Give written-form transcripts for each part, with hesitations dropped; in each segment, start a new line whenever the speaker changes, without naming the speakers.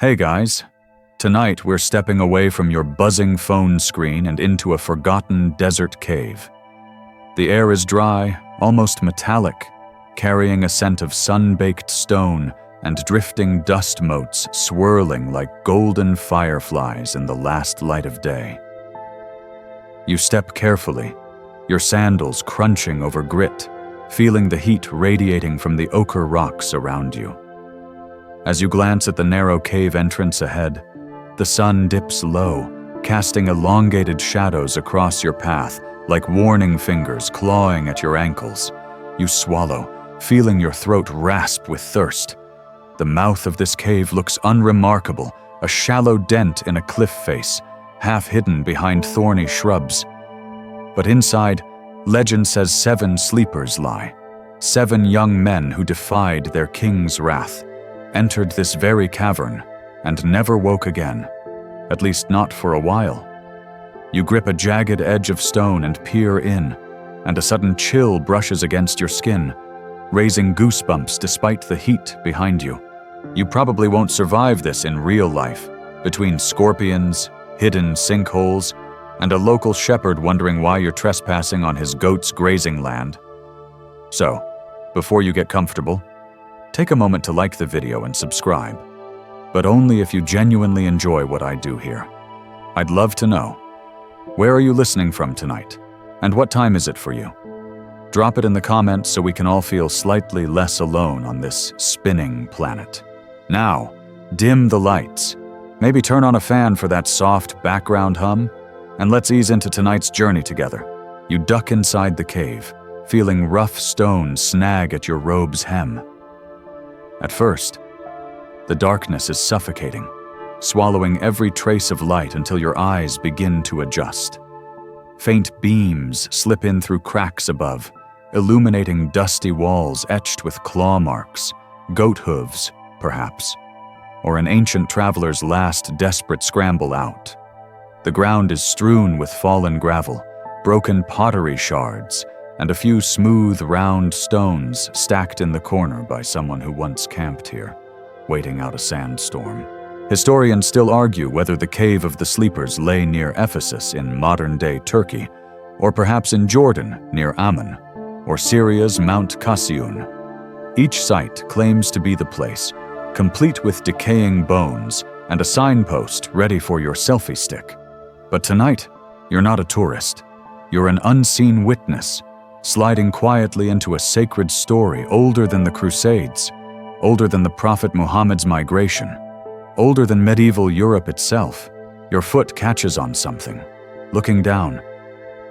Hey guys, tonight we're stepping away from your buzzing phone screen and into a forgotten desert cave. The air is dry, almost metallic, carrying a scent of sun-baked stone and drifting dust motes swirling like golden fireflies in the last light of day. You step carefully, your sandals crunching over grit, feeling the heat radiating from the ochre rocks around you. As you glance at the narrow cave entrance ahead, the sun dips low, casting elongated shadows across your path like warning fingers clawing at your ankles. You swallow, feeling your throat rasp with thirst. The mouth of this cave looks unremarkable, a shallow dent in a cliff face, half hidden behind thorny shrubs. But inside, legend says 7 sleepers lie, 7 young men who defied their king's wrath, entered this very cavern, and never woke again, at least not for a while. You grip a jagged edge of stone and peer in, and a sudden chill brushes against your skin, raising goosebumps despite the heat behind you. You probably won't survive this in real life, between scorpions, hidden sinkholes, and a local shepherd wondering why you're trespassing on his goats' grazing land. So, before you get comfortable, take a moment to like the video and subscribe, but only if you genuinely enjoy what I do here. I'd love to know, where are you listening from tonight, and what time is it for you? Drop it in the comments so we can all feel slightly less alone on this spinning planet. Now, dim the lights, maybe turn on a fan for that soft background hum, and let's ease into tonight's journey together. You duck inside the cave, feeling rough stone snag at your robe's hem. At first, the darkness is suffocating, swallowing every trace of light until your eyes begin to adjust. Faint beams slip in through cracks above, illuminating dusty walls etched with claw marks, goat hooves, perhaps, or an ancient traveler's last desperate scramble out. The ground is strewn with fallen gravel, broken pottery shards, and a few smooth, round stones stacked in the corner by someone who once camped here, waiting out a sandstorm. Historians still argue whether the Cave of the Sleepers lay near Ephesus in modern-day Turkey, or perhaps in Jordan near Ammon, or Syria's Mount Kasiyun. Each site claims to be the place, complete with decaying bones and a signpost ready for your selfie stick. But tonight, you're not a tourist. You're an unseen witness, sliding quietly into a sacred story older than the Crusades, older than the Prophet Muhammad's migration, older than medieval Europe itself. Your foot catches on something. Looking down,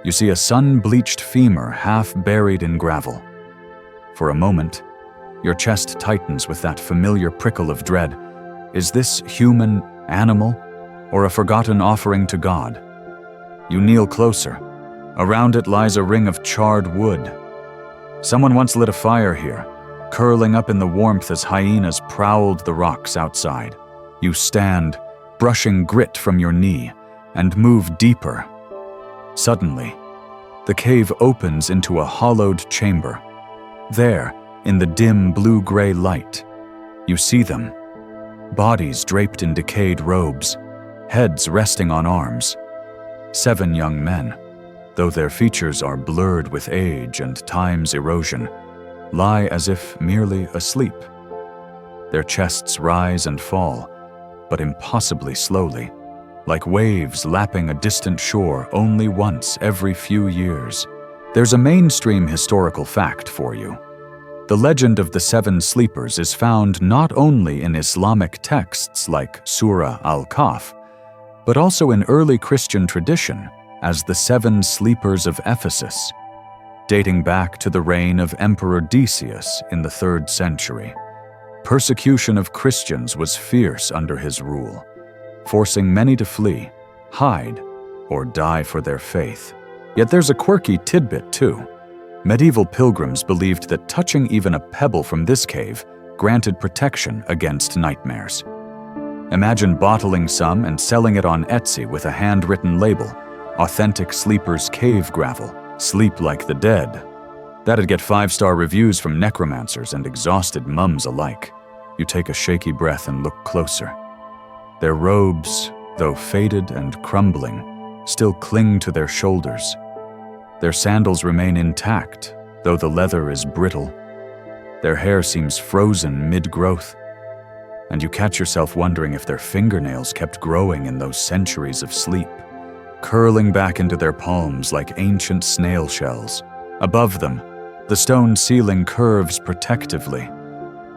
you see a sun-bleached femur half buried in gravel. For a moment, your chest tightens with that familiar prickle of dread. Is this human, animal, or a forgotten offering to God? You kneel closer. Around it lies a ring of charred wood. Someone once lit a fire here, curling up in the warmth as hyenas prowled the rocks outside. You stand, brushing grit from your knee, and move deeper. Suddenly, the cave opens into a hollowed chamber. There, in the dim blue-gray light, you see them. Bodies draped in decayed robes, heads resting on arms. 7 young men, though their features are blurred with age and time's erosion, lie as if merely asleep. Their chests rise and fall, but impossibly slowly, like waves lapping a distant shore only once every few years. There's a mainstream historical fact for you. The legend of the 7 sleepers is found not only in Islamic texts like Surah Al-Kahf, but also in early Christian tradition as the 7 sleepers of Ephesus, dating back to the reign of Emperor Decius in the 3rd century. Persecution of Christians was fierce under his rule, forcing many to flee, hide, or die for their faith. Yet there's a quirky tidbit too. Medieval pilgrims believed that touching even a pebble from this cave granted protection against nightmares. Imagine bottling some and selling it on Etsy with a handwritten label, "Authentic Sleepers Cave Gravel, Sleep Like the Dead." That'd get 5-star reviews from necromancers and exhausted mums alike. You take a shaky breath and look closer. Their robes, though faded and crumbling, still cling to their shoulders. Their sandals remain intact, though the leather is brittle. Their hair seems frozen mid-growth, and you catch yourself wondering if their fingernails kept growing in those centuries of sleep, curling back into their palms like ancient snail shells. Above them, the stone ceiling curves protectively.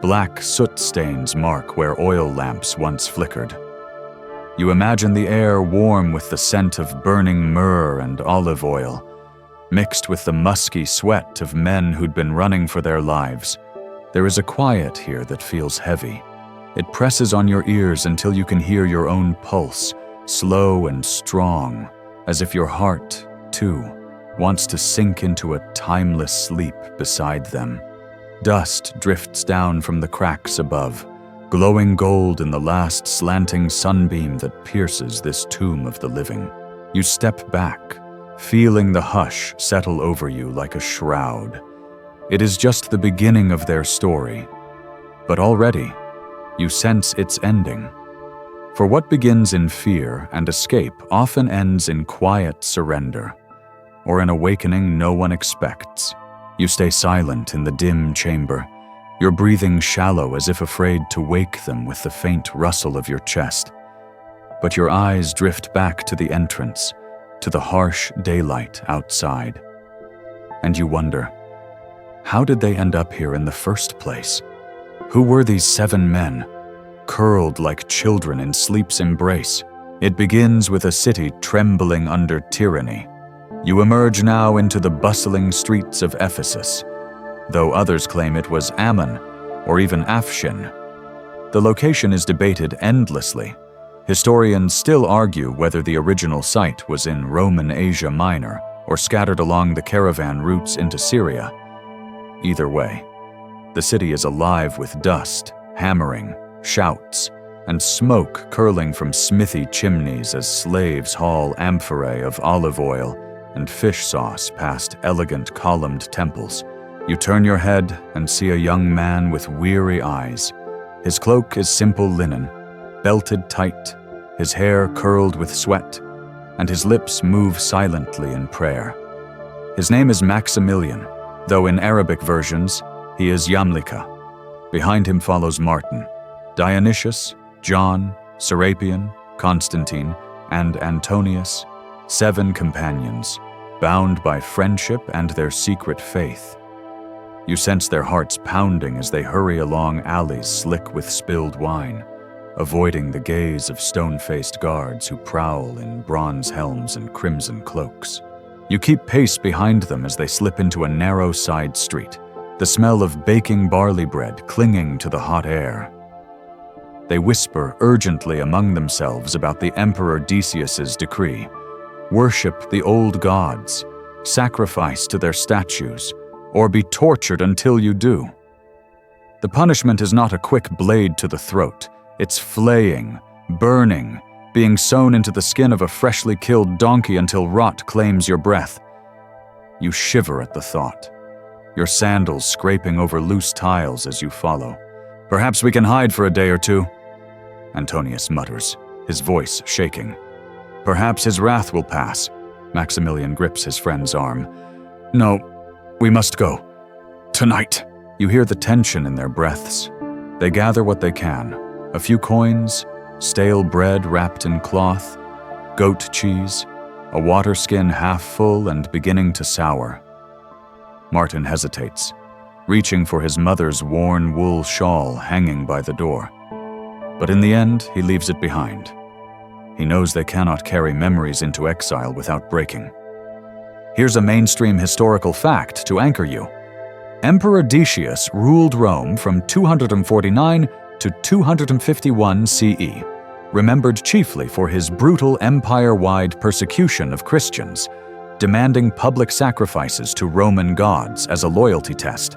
Black soot stains mark where oil lamps once flickered. You imagine the air warm with the scent of burning myrrh and olive oil, mixed with the musky sweat of men who'd been running for their lives. There is a quiet here that feels heavy. It presses on your ears until you can hear your own pulse, slow and strong, as if your heart, too, wants to sink into a timeless sleep beside them. Dust drifts down from the cracks above, glowing gold in the last slanting sunbeam that pierces this tomb of the living. You step back, feeling the hush settle over you like a shroud. It is just the beginning of their story, but already you sense its ending. For what begins in fear and escape often ends in quiet surrender, or an awakening no one expects. You stay silent in the dim chamber, your breathing shallow as if afraid to wake them with the faint rustle of your chest. But your eyes drift back to the entrance, to the harsh daylight outside. And you wonder, how did they end up here in the first place? Who were these 7 men, curled like children in sleep's embrace? It begins with a city trembling under tyranny. You emerge now into the bustling streets of Ephesus, though others claim it was Ammon or even Afshin. The location is debated endlessly. Historians still argue whether the original site was in Roman Asia Minor or scattered along the caravan routes into Syria. Either way, the city is alive with dust, hammering, shouts, and smoke curling from smithy chimneys as slaves haul amphorae of olive oil and fish sauce past elegant columned temples. You turn your head and see a young man with weary eyes. His cloak is simple linen, belted tight, his hair curled with sweat, and his lips move silently in prayer. His name is Maximilian, though in Arabic versions, he is Yamlika. Behind him follows Martin, Dionysius, John, Serapion, Constantine, and Antonius, 7 companions, bound by friendship and their secret faith. You sense their hearts pounding as they hurry along alleys slick with spilled wine, avoiding the gaze of stone-faced guards who prowl in bronze helms and crimson cloaks. You keep pace behind them as they slip into a narrow side street, the smell of baking barley bread clinging to the hot air. They whisper urgently among themselves about the Emperor Decius's decree. Worship the old gods, sacrifice to their statues, or be tortured until you do. The punishment is not a quick blade to the throat. It's flaying, burning, being sewn into the skin of a freshly killed donkey until rot claims your breath. You shiver at the thought, your sandals scraping over loose tiles as you follow. Perhaps we can hide for a day or two, Antonius mutters, his voice shaking. Perhaps his wrath will pass. Maximilian grips his friend's arm. No, we must go. Tonight. You hear the tension in their breaths. They gather what they can. A few coins, stale bread wrapped in cloth, goat cheese, a water skin half full and beginning to sour. Martin hesitates, reaching for his mother's worn wool shawl hanging by the door. But in the end, he leaves it behind. He knows they cannot carry memories into exile without breaking. Here's a mainstream historical fact to anchor you. Emperor Decius ruled Rome from 249 to 251 CE, remembered chiefly for his brutal empire-wide persecution of Christians, demanding public sacrifices to Roman gods as a loyalty test.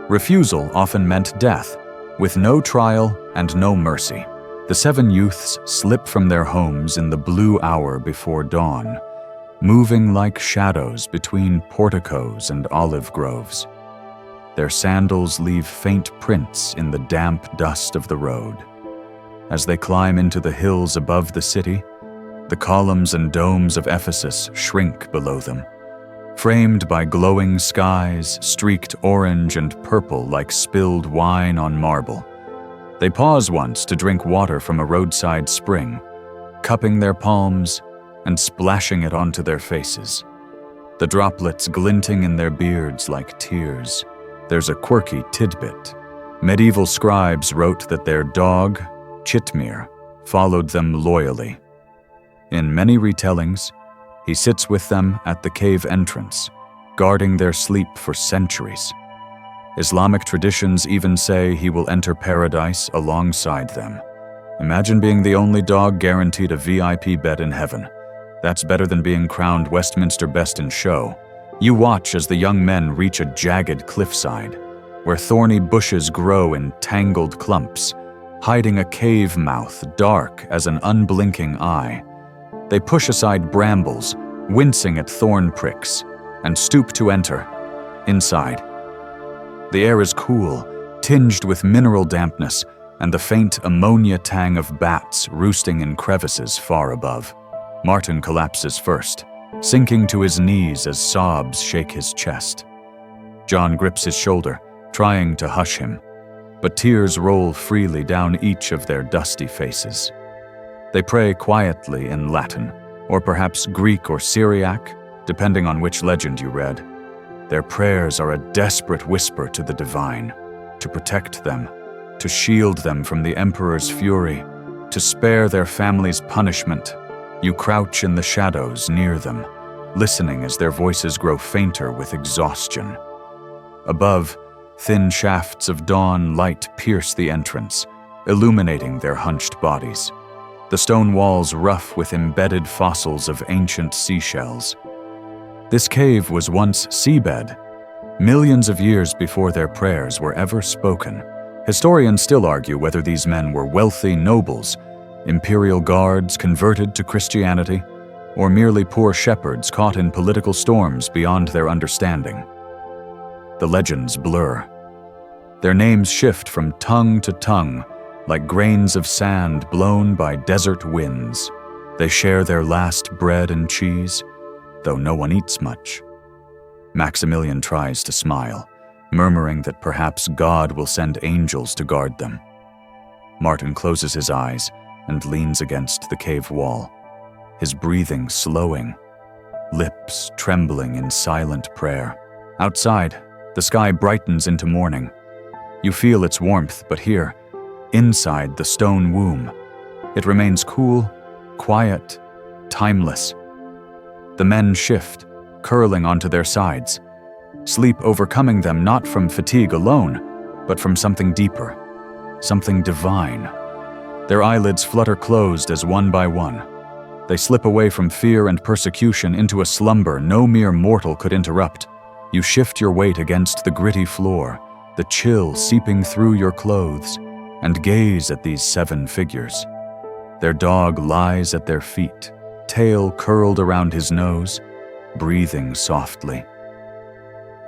Refusal often meant death, with no trial and no mercy. The 7 youths slip from their homes in the blue hour before dawn, moving like shadows between porticos and olive groves. Their sandals leave faint prints in the damp dust of the road. As they climb into the hills above the city, the columns and domes of Ephesus shrink below them, framed by glowing skies, streaked orange and purple like spilled wine on marble. They pause once to drink water from a roadside spring, cupping their palms and splashing it onto their faces, the droplets glinting in their beards like tears. There's a quirky tidbit. Medieval scribes wrote that their dog, Chitmir, followed them loyally. In many retellings, he sits with them at the cave entrance, guarding their sleep for centuries. Islamic traditions even say he will enter paradise alongside them. Imagine being the only dog guaranteed a VIP bed in heaven. That's better than being crowned Westminster Best in Show. You watch as the young men reach a jagged cliffside, where thorny bushes grow in tangled clumps, hiding a cave mouth dark as an unblinking eye. They push aside brambles, wincing at thorn pricks, and stoop to enter. Inside, the air is cool, tinged with mineral dampness and the faint ammonia tang of bats roosting in crevices far above. Martin collapses first, sinking to his knees as sobs shake his chest. John grips his shoulder, trying to hush him, but tears roll freely down each of their dusty faces. They pray quietly in Latin, or perhaps Greek or Syriac, depending on which legend you read. Their prayers are a desperate whisper to the divine, to protect them, to shield them from the emperor's fury, to spare their family's punishment. You crouch in the shadows near them, listening as their voices grow fainter with exhaustion. Above, thin shafts of dawn light pierce the entrance, illuminating their hunched bodies. The stone walls rough with embedded fossils of ancient seashells. This cave was once seabed, millions of years before their prayers were ever spoken. Historians still argue whether these men were wealthy nobles, imperial guards converted to Christianity, or merely poor shepherds caught in political storms beyond their understanding. The legends blur. Their names shift from tongue to tongue, like grains of sand blown by desert winds. They share their last bread and cheese, though no one eats much. Maximilian tries to smile, murmuring that perhaps God will send angels to guard them. Martin closes his eyes and leans against the cave wall, his breathing slowing, lips trembling in silent prayer. Outside, the sky brightens into morning. You feel its warmth, but here, inside the stone womb, it remains cool, quiet, timeless. The men shift, curling onto their sides, sleep overcoming them not from fatigue alone, but from something deeper, something divine. Their eyelids flutter closed as one by one. They slip away from fear and persecution into a slumber no mere mortal could interrupt. You shift your weight against the gritty floor, the chill seeping through your clothes, and gaze at these 7 figures. Their dog lies at their feet, tail curled around his nose, breathing softly.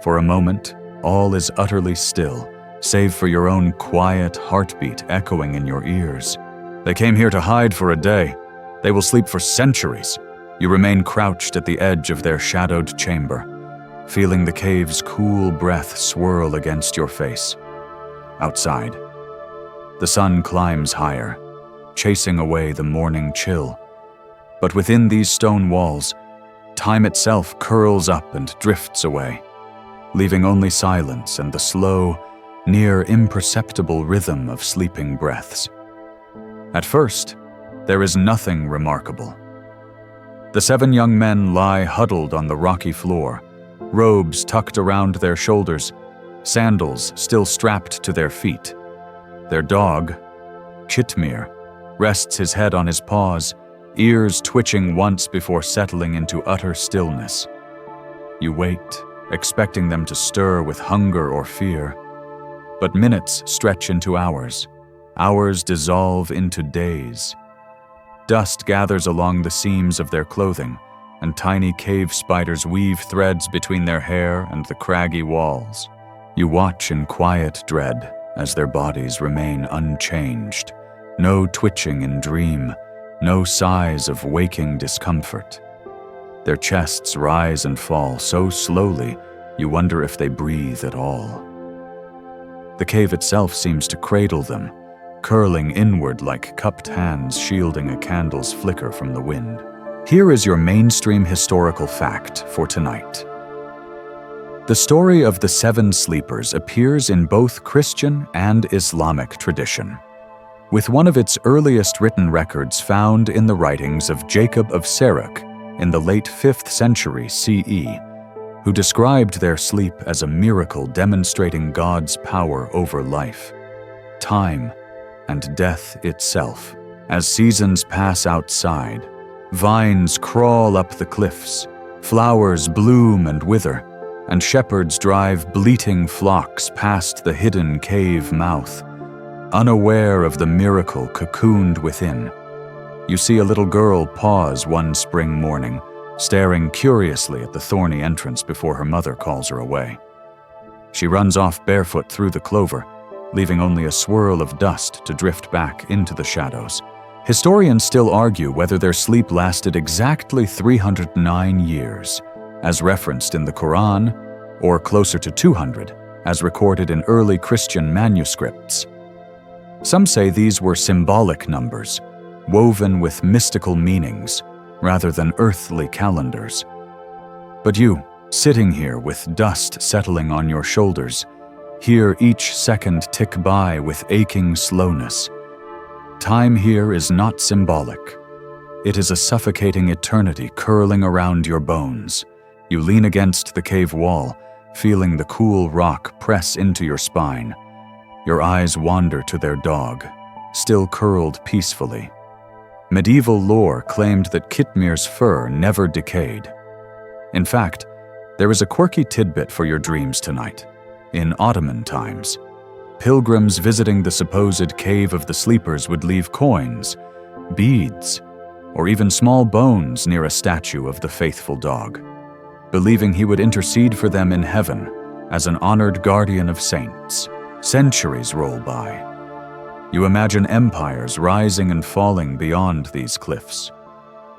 For a moment, all is utterly still, save for your own quiet heartbeat echoing in your ears. They came here to hide for a day. They will sleep for centuries. You remain crouched at the edge of their shadowed chamber, feeling the cave's cool breath swirl against your face. Outside, the sun climbs higher, chasing away the morning chill. But within these stone walls, time itself curls up and drifts away, leaving only silence and the slow, near imperceptible rhythm of sleeping breaths. At first, there is nothing remarkable. The 7 young men lie huddled on the rocky floor, robes tucked around their shoulders, sandals still strapped to their feet. Their dog, Chitmir, rests his head on his paws, ears twitching once before settling into utter stillness. You wait, expecting them to stir with hunger or fear. But minutes stretch into hours. Hours dissolve into days. Dust gathers along the seams of their clothing, and tiny cave spiders weave threads between their hair and the craggy walls. You watch in quiet dread as their bodies remain unchanged, No twitching in dream, no sighs of waking discomfort. Their chests rise and fall so slowly, you wonder if they breathe at all. The cave itself seems to cradle them, curling inward like cupped hands shielding a candle's flicker from the wind. Here is your mainstream historical fact for tonight. The story of the 7 sleepers appears in both Christian and Islamic tradition, with one of its earliest written records found in the writings of Jacob of Serach in the late 5th century CE, who described their sleep as a miracle demonstrating God's power over life, time, and death itself. As seasons pass outside, vines crawl up the cliffs, flowers bloom and wither, and shepherds drive bleating flocks past the hidden cave mouth, unaware of the miracle cocooned within. You see a little girl pause one spring morning, staring curiously at the thorny entrance before her mother calls her away. She runs off barefoot through the clover, leaving only a swirl of dust to drift back into the shadows. Historians still argue whether their sleep lasted exactly 309 years, as referenced in the Quran, or closer to 200, as recorded in early Christian manuscripts. Some say these were symbolic numbers, woven with mystical meanings, rather than earthly calendars. But you, sitting here with dust settling on your shoulders, hear each second tick by with aching slowness. Time here is not symbolic. It is a suffocating eternity curling around your bones. You lean against the cave wall, feeling the cool rock press into your spine. Your eyes wander to their dog, still curled peacefully. Medieval lore claimed that Kitmir's fur never decayed. In fact, there is a quirky tidbit for your dreams tonight. In Ottoman times, pilgrims visiting the supposed Cave of the Sleepers would leave coins, beads, or even small bones near a statue of the faithful dog, believing he would intercede for them in heaven as an honored guardian of saints. Centuries roll by. You imagine empires rising and falling beyond these cliffs.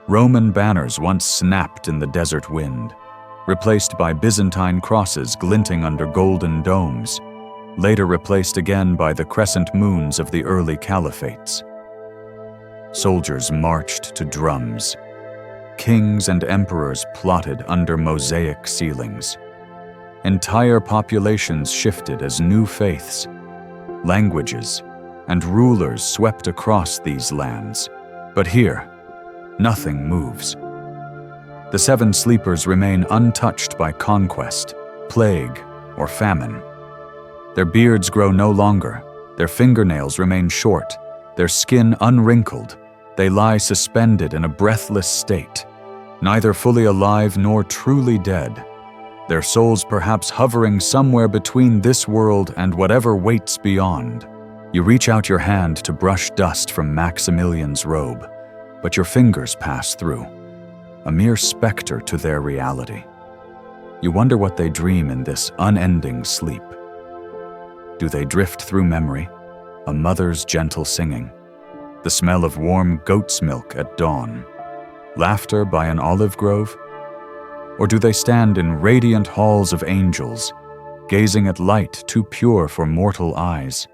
Roman banners once snapped in the desert wind, replaced by Byzantine crosses glinting under golden domes, later replaced again by the crescent moons of the early caliphates. Soldiers marched to drums. Kings and emperors plotted under mosaic ceilings. Entire populations shifted as new faiths, languages, and rulers swept across these lands. But here, nothing moves. The 7 sleepers remain untouched by conquest, plague, or famine. Their beards grow no longer, their fingernails remain short, their skin unwrinkled. They lie suspended in a breathless state, neither fully alive nor truly dead, their souls perhaps hovering somewhere between this world and whatever waits beyond. You reach out your hand to brush dust from Maximilian's robe, but your fingers pass through, a mere specter to their reality. You wonder what they dream in this unending sleep. Do they drift through memory, a mother's gentle singing, the smell of warm goat's milk at dawn, laughter by an olive grove? Or do they stand in radiant halls of angels, gazing at light too pure for mortal eyes?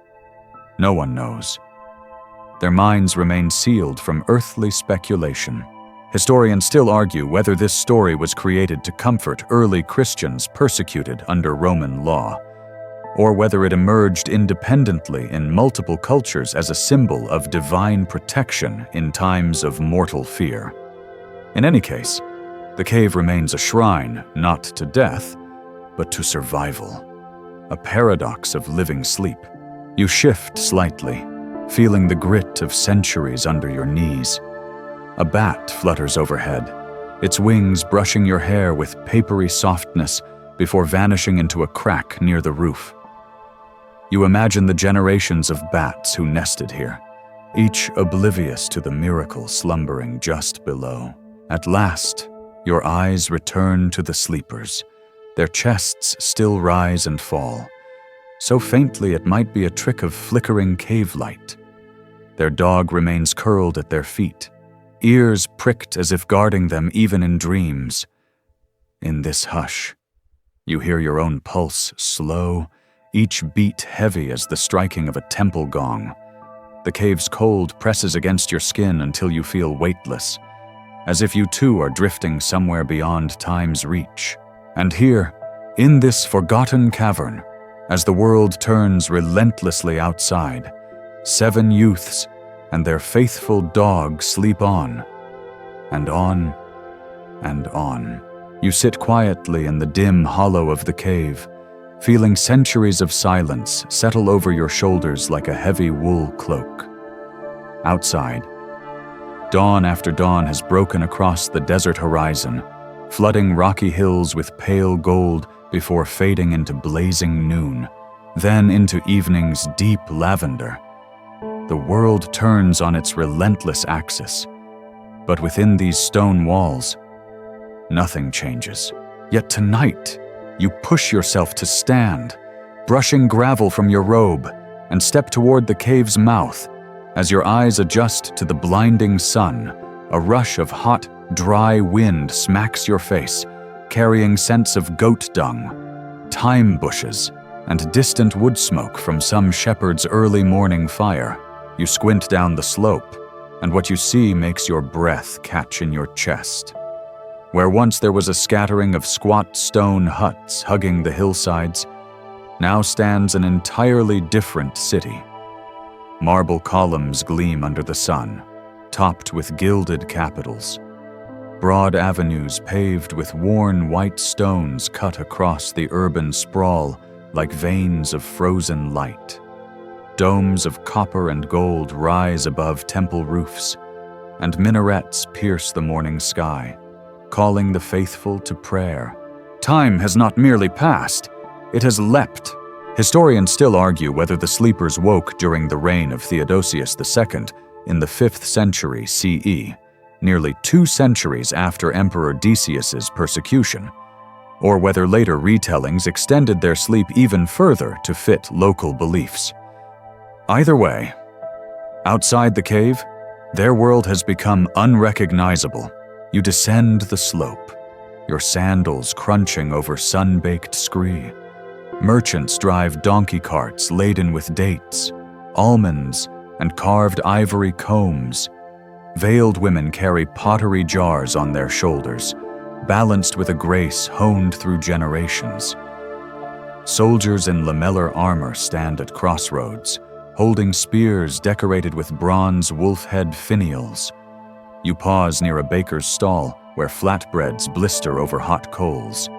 No one knows. Their minds remain sealed from earthly speculation. Historians still argue whether this story was created to comfort early Christians persecuted under Roman law, or whether it emerged independently in multiple cultures as a symbol of divine protection in times of mortal fear. In any case, the cave remains a shrine not to death, but to survival, a paradox of living sleep. You shift slightly, feeling the grit of centuries under your knees. A bat flutters overhead, its wings brushing your hair with papery softness before vanishing into a crack near the roof. You imagine the generations of bats who nested here, each oblivious to the miracle slumbering just below. At last, your eyes return to the sleepers. Their chests still rise and fall, so faintly it might be a trick of flickering cave light. Their dog remains curled at their feet, ears pricked as if guarding them even in dreams. In this hush, you hear your own pulse slow, each beat heavy as the striking of a temple gong. The cave's cold presses against your skin until you feel weightless, as if you too are drifting somewhere beyond time's reach. And here, in this forgotten cavern, as the world turns relentlessly outside, 7 youths and their faithful dog sleep on, and on, and on. You sit quietly in the dim hollow of the cave, feeling centuries of silence settle over your shoulders like a heavy wool cloak. Outside, dawn after dawn has broken across the desert horizon, flooding rocky hills with pale gold before fading into blazing noon, then into evening's deep lavender. The world turns on its relentless axis, but within these stone walls, nothing changes. Yet tonight, you push yourself to stand, brushing gravel from your robe, and step toward the cave's mouth. As your eyes adjust to the blinding sun, a rush of hot, dry wind smacks your face, carrying scents of goat dung, thyme bushes, and distant wood smoke from some shepherd's early morning fire. You squint down the slope, and what you see makes your breath catch in your chest. Where once there was a scattering of squat stone huts hugging the hillsides, now stands an entirely different city. Marble columns gleam under the sun, topped with gilded capitals. Broad avenues paved with worn white stones cut across the urban sprawl like veins of frozen light. Domes of copper and gold rise above temple roofs, and minarets pierce the morning sky, calling the faithful to prayer. Time has not merely passed, it has leapt. Historians still argue whether the sleepers woke during the reign of Theodosius II in the 5th century CE, nearly 2 centuries after Emperor Decius's persecution, or whether later retellings extended their sleep even further to fit local beliefs. Either way, outside the cave, their world has become unrecognizable. You descend the slope, your sandals crunching over sun-baked scree. Merchants drive donkey carts laden with dates, almonds, and carved ivory combs. Veiled women carry pottery jars on their shoulders, balanced with a grace honed through generations. Soldiers in lamellar armor stand at crossroads, holding spears decorated with bronze wolf-head finials. You pause near a baker's stall where flatbreads blister over hot coals,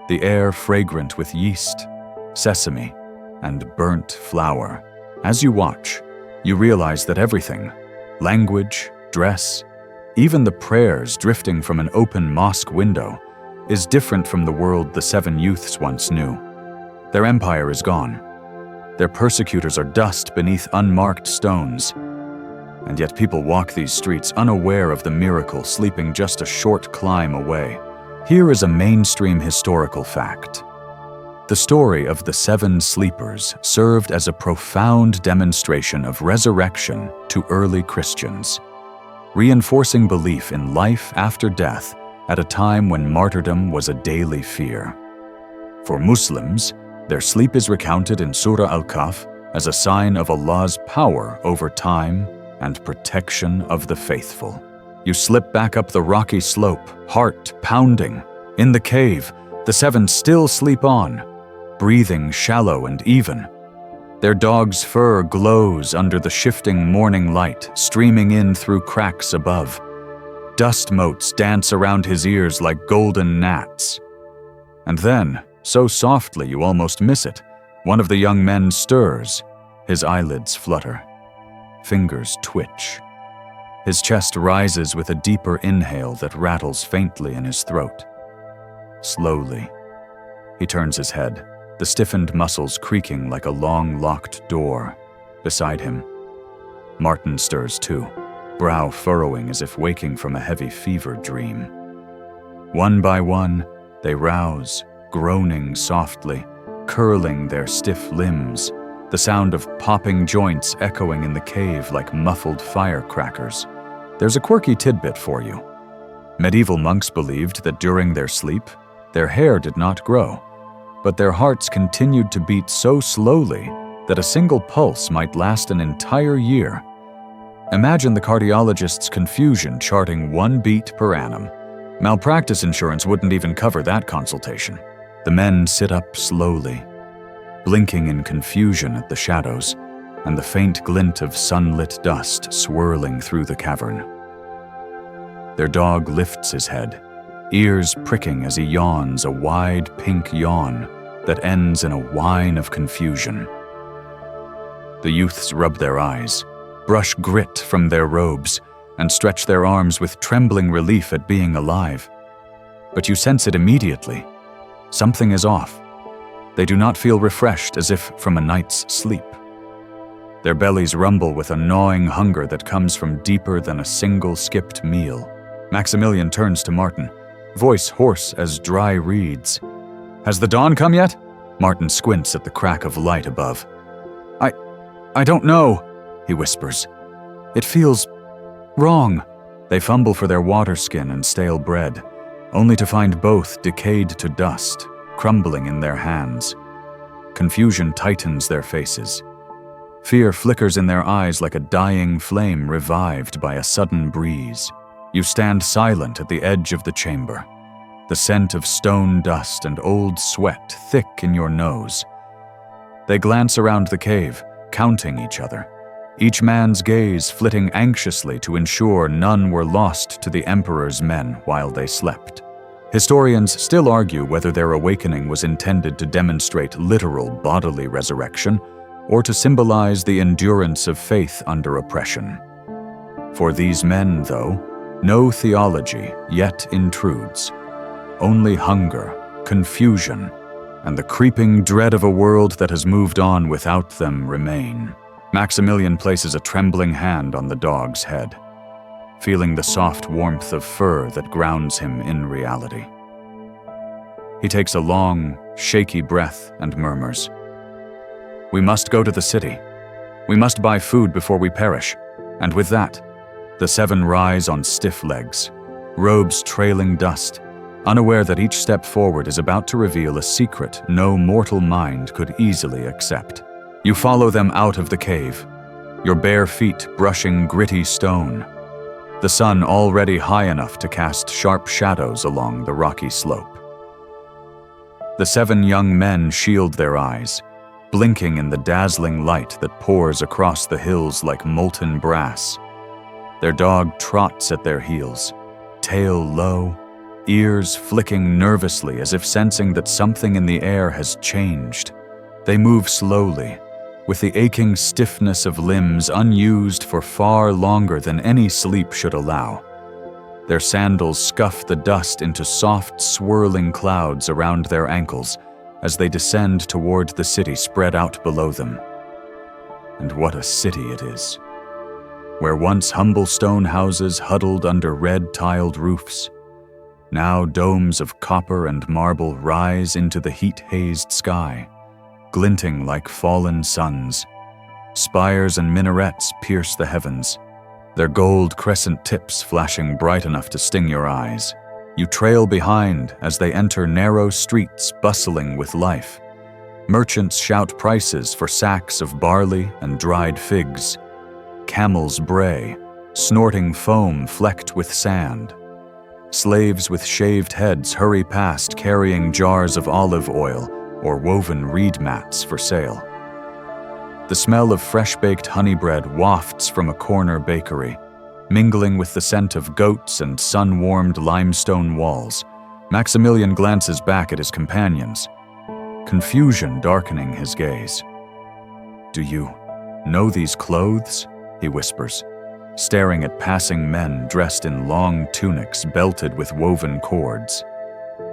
the air fragrant with yeast, sesame, and burnt flour. As you watch, you realize that everything, language, dress, even the prayers drifting from an open mosque window, is different from the world the 7 youths once knew. Their empire is gone. Their persecutors are dust beneath unmarked stones, and yet people walk these streets unaware of the miracle sleeping just a short climb away. Here is a mainstream historical fact. The story of the 7 sleepers served as a profound demonstration of resurrection to early Christians, reinforcing belief in life after death at a time when martyrdom was a daily fear. For Muslims, their sleep is recounted in Surah Al-Kahf as a sign of Allah's power over time and protection of the faithful. You slip back up the rocky slope, heart pounding. In the cave, the 7 still sleep on, breathing shallow and even. Their dog's fur glows under the shifting morning light streaming in through cracks above. Dust motes dance around his ears like golden gnats. And then, so softly you almost miss it, one of the young men stirs. His eyelids flutter. Fingers twitch. His chest rises with a deeper inhale that rattles faintly in his throat. Slowly, he turns his head, the stiffened muscles creaking like a long-locked door. Beside him, Martin stirs too, brow furrowing as if waking from a heavy fever dream. One by one, they rouse, groaning softly, curling their stiff limbs, the sound of popping joints echoing in the cave like muffled firecrackers. There's a quirky tidbit for you. Medieval monks believed that during their sleep, their hair did not grow, but their hearts continued to beat so slowly that a single pulse might last an entire year. Imagine the cardiologist's confusion charting one beat per annum. Malpractice insurance wouldn't even cover that consultation. The men sit up slowly, blinking in confusion at the shadows and the faint glint of sunlit dust swirling through the cavern. Their dog lifts his head, ears pricking as he yawns a wide pink yawn that ends in a whine of confusion. The youths rub their eyes, brush grit from their robes, and stretch their arms with trembling relief at being alive. But you sense it immediately. Something is off. They do not feel refreshed as if from a night's sleep. Their bellies rumble with a gnawing hunger that comes from deeper than a single skipped meal. Maximilian turns to Martin, voice hoarse as dry reeds. "Has the dawn come yet?" Martin squints at the crack of light above. I don't know," he whispers. "It feels wrong." They fumble for their water skin and stale bread, only to find both decayed to dust, crumbling in their hands. Confusion tightens their faces. Fear flickers in their eyes like a dying flame revived by a sudden breeze. You stand silent at the edge of the chamber, the scent of stone dust and old sweat thick in your nose. They glance around the cave, counting each other, each man's gaze flitting anxiously to ensure none were lost to the Emperor's men while they slept. Historians still argue whether their awakening was intended to demonstrate literal bodily resurrection or to symbolize the endurance of faith under oppression. For these men, though, no theology yet intrudes. Only hunger, confusion, and the creeping dread of a world that has moved on without them remain. Maximilian places a trembling hand on the dog's head, feeling the soft warmth of fur that grounds him in reality. He takes a long, shaky breath and murmurs, "We must go to the city. We must buy food before we perish." And with that, the seven rise on stiff legs, robes trailing dust, unaware that each step forward is about to reveal a secret no mortal mind could easily accept. You follow them out of the cave, your bare feet brushing gritty stone, the sun already high enough to cast sharp shadows along the rocky slope. The seven young men shield their eyes, blinking in the dazzling light that pours across the hills like molten brass. Their dog trots at their heels, tail low, ears flicking nervously as if sensing that something in the air has changed. They move slowly, with the aching stiffness of limbs unused for far longer than any sleep should allow. Their sandals scuff the dust into soft, swirling clouds around their ankles as they descend toward the city spread out below them. And what a city it is, where once humble stone houses huddled under red-tiled roofs, now domes of copper and marble rise into the heat-hazed sky, glinting like fallen suns. Spires and minarets pierce the heavens, their gold crescent tips flashing bright enough to sting your eyes. You trail behind as they enter narrow streets bustling with life. Merchants shout prices for sacks of barley and dried figs. Camels bray, snorting foam flecked with sand. Slaves with shaved heads hurry past carrying jars of olive oil or woven reed mats for sale. The smell of fresh-baked honey bread wafts from a corner bakery, mingling with the scent of goats and sun-warmed limestone walls. Maximilian glances back at his companions, confusion darkening his gaze. "Do you know these clothes?" he whispers, staring at passing men dressed in long tunics belted with woven cords,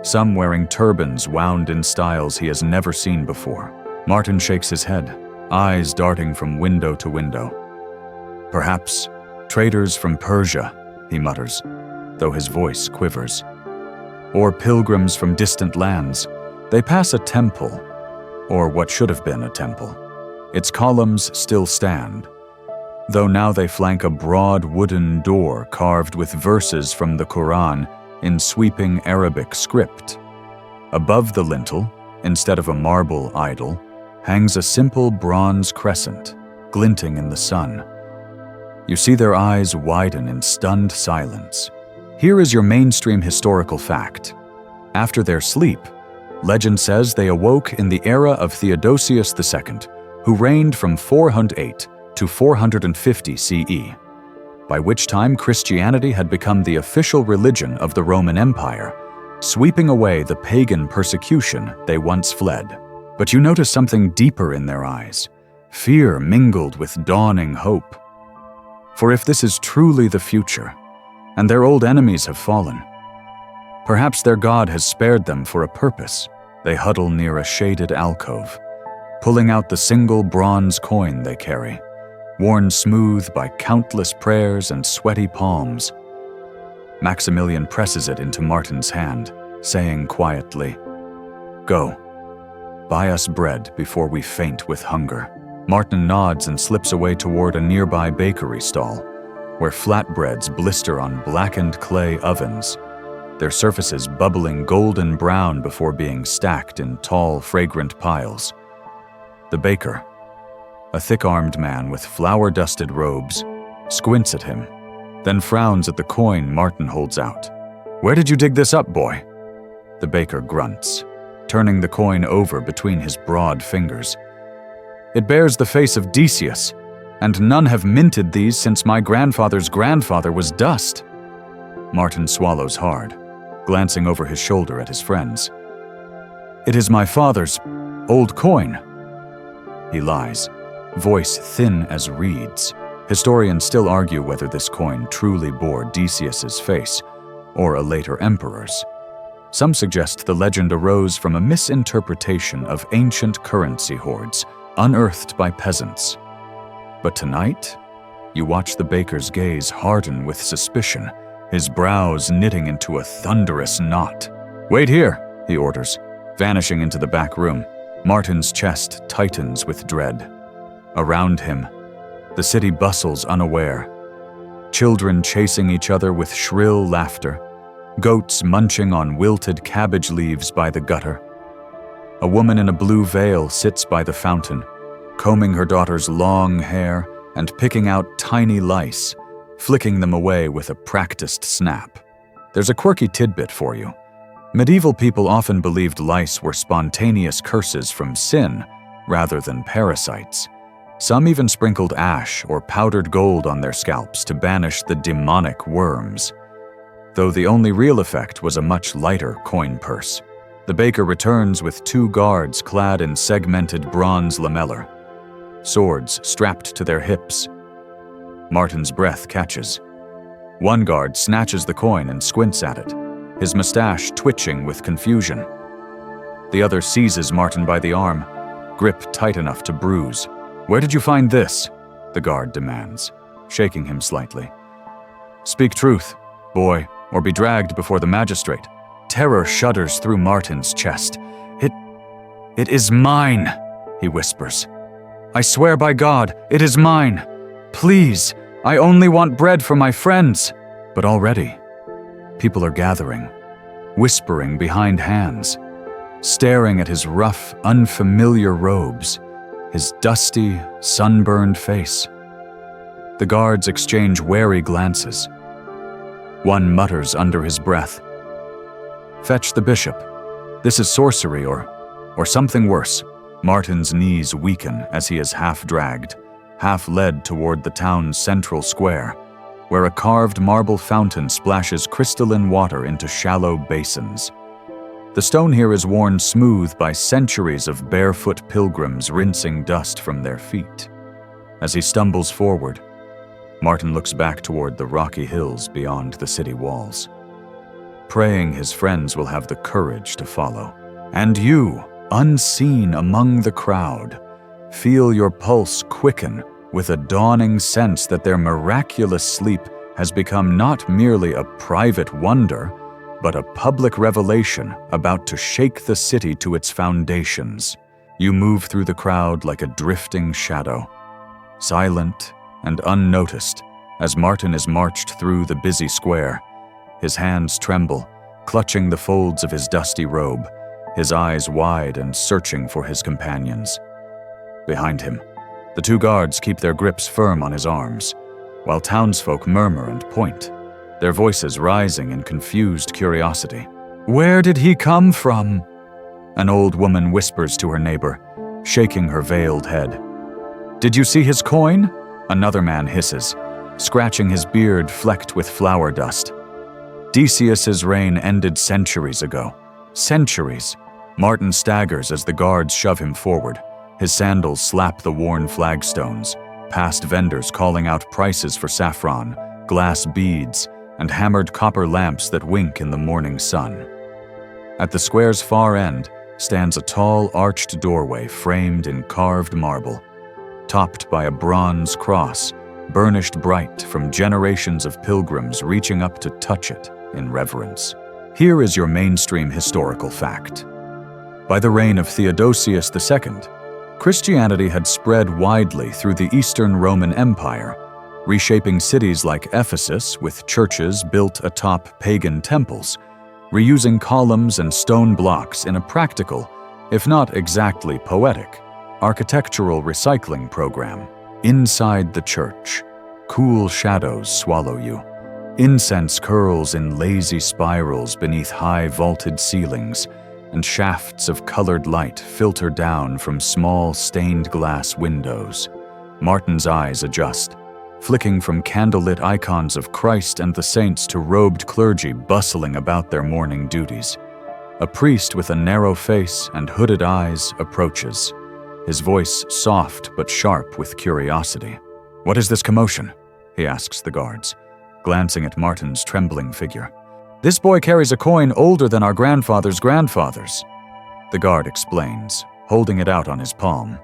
some wearing turbans wound in styles he has never seen before. Martin shakes his head, eyes darting from window to window. "Perhaps traders from Persia," he mutters, though his voice quivers. "Or pilgrims from distant lands. They pass a temple, or what should have been a temple. Its columns still stand, though now they flank a broad wooden door carved with verses from the Quran in sweeping Arabic script. Above the lintel, instead of a marble idol, hangs a simple bronze crescent, glinting in the sun. You see their eyes widen in stunned silence. Here is your mainstream historical fact. After their sleep, legend says they awoke in the era of Theodosius II, who reigned from 408 to 450 CE, by which time Christianity had become the official religion of the Roman Empire, sweeping away the pagan persecution they once fled. But you notice something deeper in their eyes, fear mingled with dawning hope. For if this is truly the future, and their old enemies have fallen, perhaps their God has spared them for a purpose. They huddle near a shaded alcove, pulling out the single bronze coin they carry, worn smooth by countless prayers and sweaty palms. Maximilian presses it into Martin's hand, saying quietly, "Go, buy us bread before we faint with hunger." Martin nods and slips away toward a nearby bakery stall, where flatbreads blister on blackened clay ovens, their surfaces bubbling golden brown before being stacked in tall, fragrant piles. The baker, a thick-armed man with flour-dusted robes, squints at him, then frowns at the coin Martin holds out. "Where did you dig this up, boy?" The baker grunts, turning the coin over between his broad fingers. "It bears the face of Decius, and none have minted these since my grandfather's grandfather was dust." Martin swallows hard, glancing over his shoulder at his friends. "It is my father's old coin." He lies, voice thin as reeds. Historians still argue whether this coin truly bore Decius's face, or a later emperor's. Some suggest the legend arose from a misinterpretation of ancient currency hoards, unearthed by peasants. But tonight, you watch the baker's gaze harden with suspicion, his brows knitting into a thunderous knot. "Wait here," he orders, vanishing into the back room. Martin's chest tightens with dread. Around him, the city bustles unaware. Children chasing each other with shrill laughter, goats munching on wilted cabbage leaves by the gutter. A woman in a blue veil sits by the fountain, combing her daughter's long hair and picking out tiny lice, flicking them away with a practiced snap. There's a quirky tidbit for you. Medieval people often believed lice were spontaneous curses from sin rather than parasites. Some even sprinkled ash or powdered gold on their scalps to banish the demonic worms, though the only real effect was a much lighter coin purse. The baker returns with 2 guards clad in segmented bronze lamellar, swords strapped to their hips. Martin's breath catches. One guard snatches the coin and squints at it, his mustache twitching with confusion. The other seizes Martin by the arm, grip tight enough to bruise. "Where did you find this?" the guard demands, shaking him slightly. "Speak truth, boy, or be dragged before the magistrate." Terror shudders through Martin's chest. It is mine," he whispers. "I swear by God, it is mine. Please, I only want bread for my friends." But already, people are gathering, whispering behind hands, staring at his rough, unfamiliar robes, his dusty, sunburned face. The guards exchange wary glances. One mutters under his breath, "Fetch the bishop. This is sorcery or something worse." Martin's knees weaken as he is half dragged, half led toward the town's central square, where a carved marble fountain splashes crystalline water into shallow basins. The stone here is worn smooth by centuries of barefoot pilgrims rinsing dust from their feet. As he stumbles forward, Martin looks back toward the rocky hills beyond the city walls, praying his friends will have the courage to follow. And you, unseen among the crowd, feel your pulse quicken with a dawning sense that their miraculous sleep has become not merely a private wonder, but a public revelation about to shake the city to its foundations. You move through the crowd like a drifting shadow, silent and unnoticed as Martin is marched through the busy square. His hands tremble, clutching the folds of his dusty robe, his eyes wide and searching for his companions. Behind him, the two guards keep their grips firm on his arms, while townsfolk murmur and point, their voices rising in confused curiosity. "Where did he come from?" An old woman whispers to her neighbor, shaking her veiled head. "Did you see his coin?" Another man hisses, scratching his beard flecked with flower dust. Decius's reign ended centuries ago. Centuries. Martin staggers as the guards shove him forward. His sandals slap the worn flagstones, past vendors calling out prices for saffron, glass beads, and hammered copper lamps that wink in the morning sun. At the square's far end stands a tall, arched doorway framed in carved marble, topped by a bronze cross, burnished bright from generations of pilgrims reaching up to touch it in reverence. Here is your mainstream historical fact. By the reign of Theodosius II, Christianity had spread widely through the Eastern Roman Empire, reshaping cities like Ephesus with churches built atop pagan temples, reusing columns and stone blocks in a practical, if not exactly poetic, architectural recycling program. Inside the church, cool shadows swallow you. Incense curls in lazy spirals beneath high vaulted ceilings, and shafts of colored light filter down from small stained glass windows. Martin's eyes adjust, flicking from candlelit icons of Christ and the saints to robed clergy bustling about their morning duties. A priest with a narrow face and hooded eyes approaches, his voice soft but sharp with curiosity. "What is this commotion?" he asks the guards, glancing at Martin's trembling figure. "This boy carries a coin older than our grandfather's grandfathers," the guard explains, holding it out on his palm.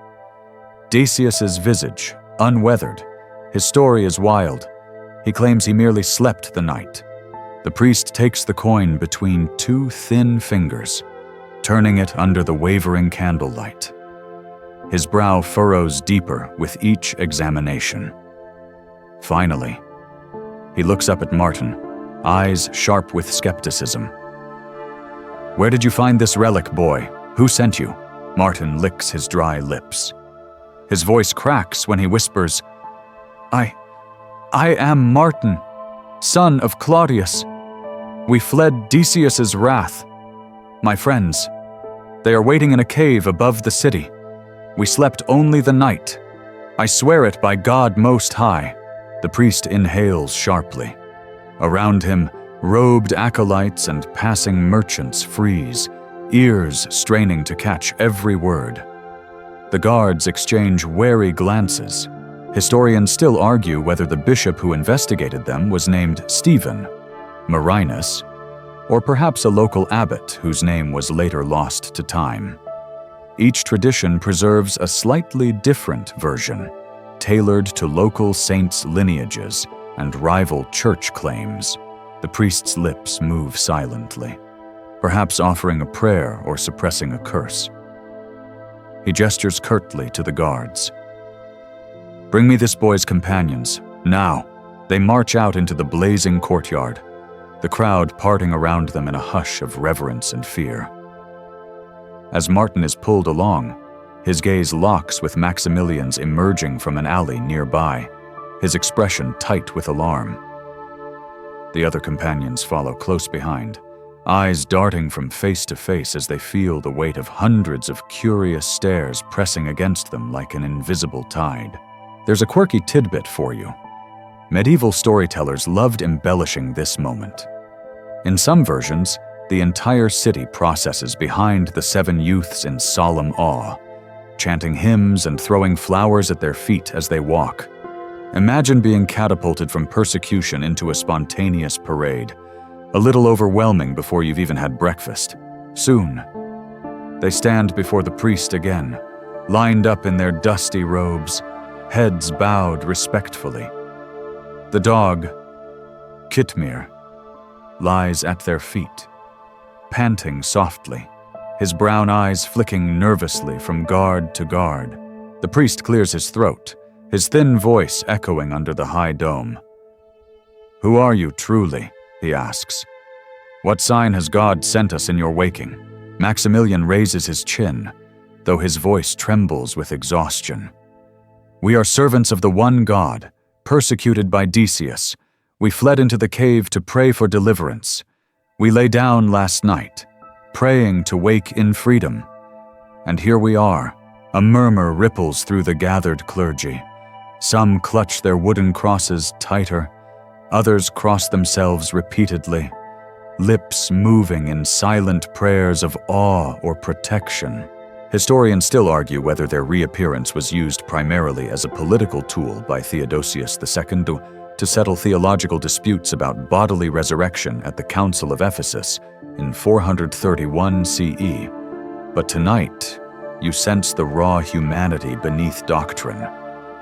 Decius's visage, unweathered. His story is wild. He claims he merely slept the night. The priest takes the coin between two thin fingers, turning it under the wavering candlelight. His brow furrows deeper with each examination. Finally, he looks up at Martin, eyes sharp with skepticism. "Where did you find this relic, boy? Who sent you?" Martin licks his dry lips. His voice cracks when he whispers, I am Martin, son of Claudius. We fled Decius's wrath. My friends, they are waiting in a cave above the city. We slept only the night. I swear it by God Most High." The priest inhales sharply. Around him, robed acolytes and passing merchants freeze, ears straining to catch every word. The guards exchange wary glances. Historians still argue whether the bishop who investigated them was named Stephen, Marinus, or perhaps a local abbot whose name was later lost to time. Each tradition preserves a slightly different version, tailored to local saints' lineages and rival church claims. The priest's lips move silently, perhaps offering a prayer or suppressing a curse. He gestures curtly to the guards. "Bring me this boy's companions, now." They march out into the blazing courtyard, the crowd parting around them in a hush of reverence and fear. As Martin is pulled along, his gaze locks with Maximilian's emerging from an alley nearby, his expression tight with alarm. The other companions follow close behind, eyes darting from face to face as they feel the weight of hundreds of curious stares pressing against them like an invisible tide. There's a quirky tidbit for you. Medieval storytellers loved embellishing this moment. In some versions, the entire city processes behind the 7 youths in solemn awe, chanting hymns and throwing flowers at their feet as they walk. Imagine being catapulted from persecution into a spontaneous parade, a little overwhelming before you've even had breakfast. Soon, they stand before the priest again, lined up in their dusty robes, heads bowed respectfully. The dog, Kitmir, lies at their feet, panting softly, his brown eyes flicking nervously from guard to guard. The priest clears his throat, his thin voice echoing under the high dome. "Who are you truly?" he asks. "What sign has God sent us in your waking?" Maximilian raises his chin, though his voice trembles with exhaustion. "We are servants of the one God, persecuted by Decius. We fled into the cave to pray for deliverance. We lay down last night, praying to wake in freedom. And here we are." A murmur ripples through the gathered clergy. Some clutch their wooden crosses tighter, others cross themselves repeatedly, lips moving in silent prayers of awe or protection. Historians still argue whether their reappearance was used primarily as a political tool by Theodosius II to settle theological disputes about bodily resurrection at the Council of Ephesus in 431 CE. But tonight, you sense the raw humanity beneath doctrine.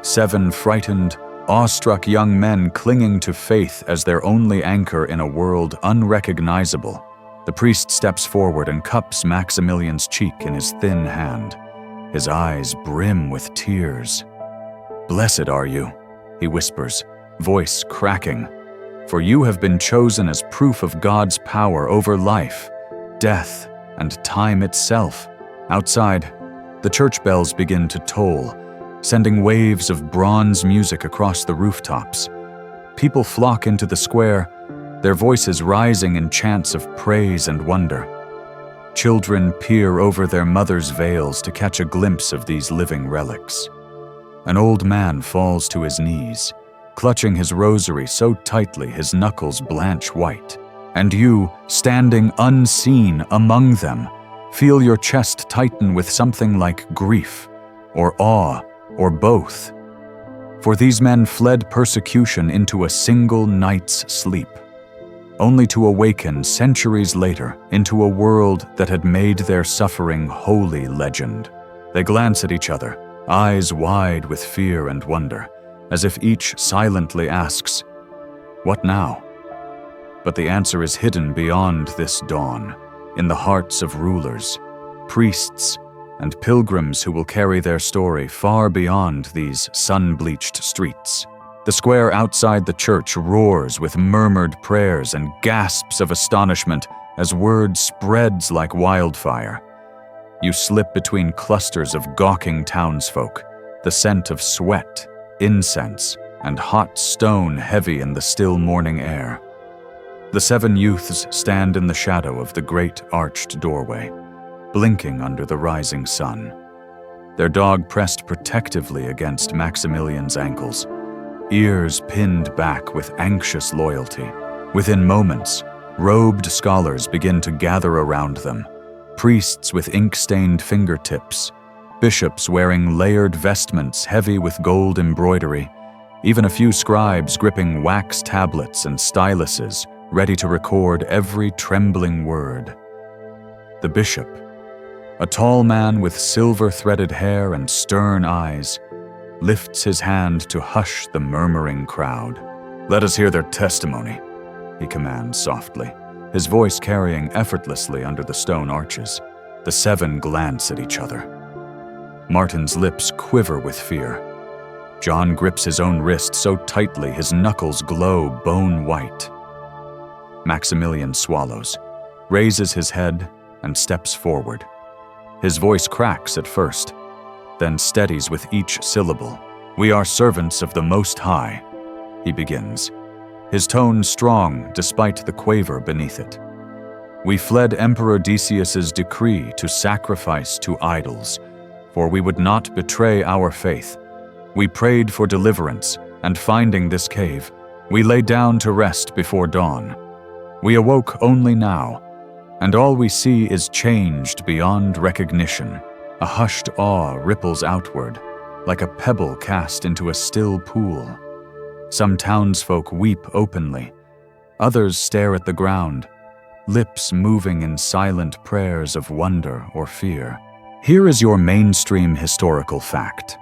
7 frightened, awestruck young men clinging to faith as their only anchor in a world unrecognizable. The priest steps forward and cups Maximilian's cheek in his thin hand. His eyes brim with tears. "Blessed are you," he whispers, voice cracking, "for you have been chosen as proof of God's power over life, death, and time itself." Outside, the church bells begin to toll, sending waves of bronze music across the rooftops. People flock into the square, their voices rising in chants of praise and wonder. Children peer over their mothers' veils to catch a glimpse of these living relics. An old man falls to his knees, clutching his rosary so tightly his knuckles blanch white. And you, standing unseen among them, feel your chest tighten with something like grief, or awe, or both. For these men fled persecution into a single night's sleep, only to awaken centuries later into a world that had made their suffering holy legend. They glance at each other, eyes wide with fear and wonder, as if each silently asks, "What now?" But the answer is hidden beyond this dawn, in the hearts of rulers, priests, and pilgrims who will carry their story far beyond these sun-bleached streets. The square outside the church roars with murmured prayers and gasps of astonishment as word spreads like wildfire. You slip between clusters of gawking townsfolk, the scent of sweat, incense, and hot stone heavy in the still morning air. The 7 youths stand in the shadow of the great arched doorway, blinking under the rising sun. Their dog pressed protectively against Maximilian's ankles, ears pinned back with anxious loyalty. Within moments, robed scholars begin to gather around them, priests with ink-stained fingertips, bishops wearing layered vestments heavy with gold embroidery, even a few scribes gripping wax tablets and styluses, ready to record every trembling word. The bishop, a tall man with silver-threaded hair and stern eyes, lifts his hand to hush the murmuring crowd. "Let us hear their testimony," he commands softly, his voice carrying effortlessly under the stone arches. The 7 glance at each other. Martin's lips quiver with fear. John grips his own wrist so tightly his knuckles glow bone white. Maximilian swallows, raises his head, and steps forward. His voice cracks at first, then steadies with each syllable. "We are servants of the Most High," he begins, his tone strong despite the quaver beneath it. "We fled Emperor Decius's decree to sacrifice to idols, for we would not betray our faith. We prayed for deliverance, and finding this cave, we lay down to rest before dawn. We awoke only now, and all we see is changed beyond recognition. A hushed awe ripples outward, like a pebble cast into a still pool. Some townsfolk weep openly, others stare at the ground, lips moving in silent prayers of wonder or fear. Here is your mainstream historical fact.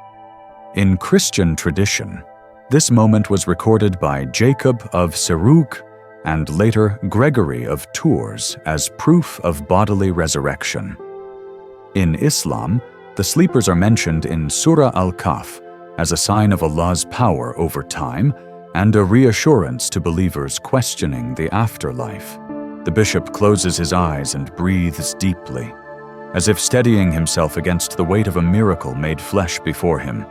In Christian tradition, this moment was recorded by Jacob of Serug and later Gregory of Tours as proof of bodily resurrection. In Islam, the sleepers are mentioned in Surah Al-Kahf as a sign of Allah's power over time and a reassurance to believers questioning the afterlife. The bishop closes his eyes and breathes deeply, as if steadying himself against the weight of a miracle made flesh before him.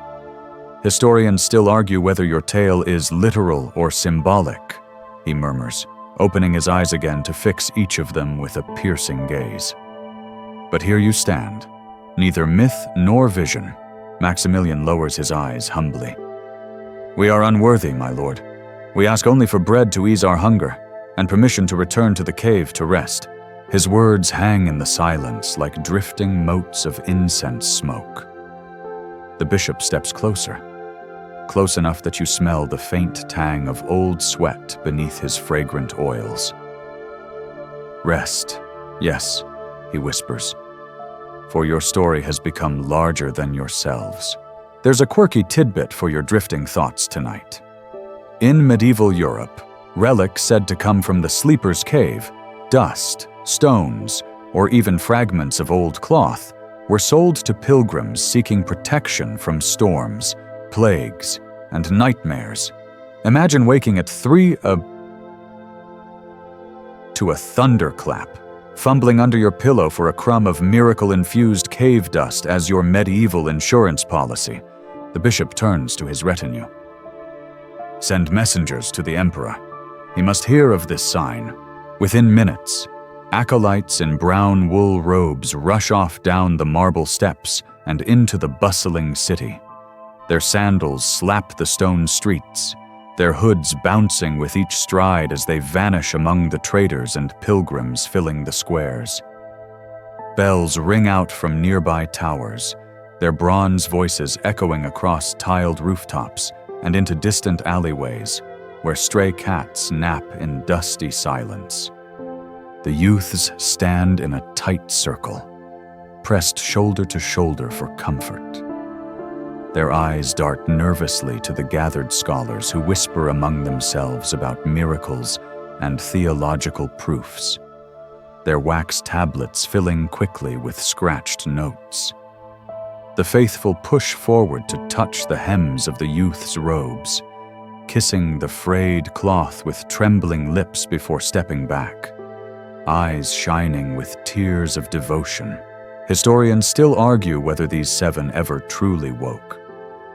Historians still argue whether your tale is literal or symbolic, he murmurs, opening his eyes again to fix each of them with a piercing gaze. But here you stand, neither myth nor vision. Maximilian lowers his eyes humbly. We are unworthy, my lord. We ask only for bread to ease our hunger, and permission to return to the cave to rest. His words hang in the silence like drifting motes of incense smoke. The bishop steps closer, close enough that you smell the faint tang of old sweat beneath his fragrant oils. Rest, yes, he whispers, for your story has become larger than yourselves. There's a quirky tidbit for your drifting thoughts tonight. In medieval Europe, relics said to come from the sleeper's cave, dust, stones, or even fragments of old cloth, were sold to pilgrims seeking protection from storms, plagues, and nightmares. Imagine waking at 3 to a thunderclap, fumbling under your pillow for a crumb of miracle-infused cave dust as your medieval insurance policy. The bishop turns to his retinue. Send messengers to the emperor. He must hear of this sign. Within minutes, acolytes in brown wool robes rush off down the marble steps and into the bustling city. Their sandals slap the stone streets, their hoods bouncing with each stride as they vanish among the traders and pilgrims filling the squares. Bells ring out from nearby towers, their bronze voices echoing across tiled rooftops and into distant alleyways where stray cats nap in dusty silence. The youths stand in a tight circle, pressed shoulder to shoulder for comfort. Their eyes dart nervously to the gathered scholars who whisper among themselves about miracles and theological proofs, their wax tablets filling quickly with scratched notes. The faithful push forward to touch the hems of the youth's robes, kissing the frayed cloth with trembling lips before stepping back, eyes shining with tears of devotion. Historians still argue whether these 7 ever truly woke,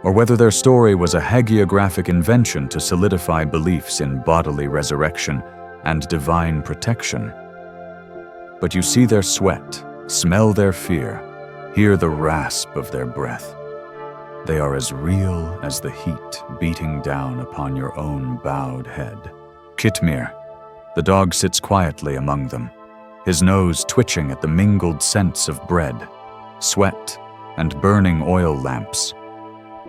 or whether their story was a hagiographic invention to solidify beliefs in bodily resurrection and divine protection. But you see their sweat, smell their fear, hear the rasp of their breath. They are as real as the heat beating down upon your own bowed head. Kitmir, the dog, sits quietly among them, his nose twitching at the mingled scents of bread, sweat, and burning oil lamps.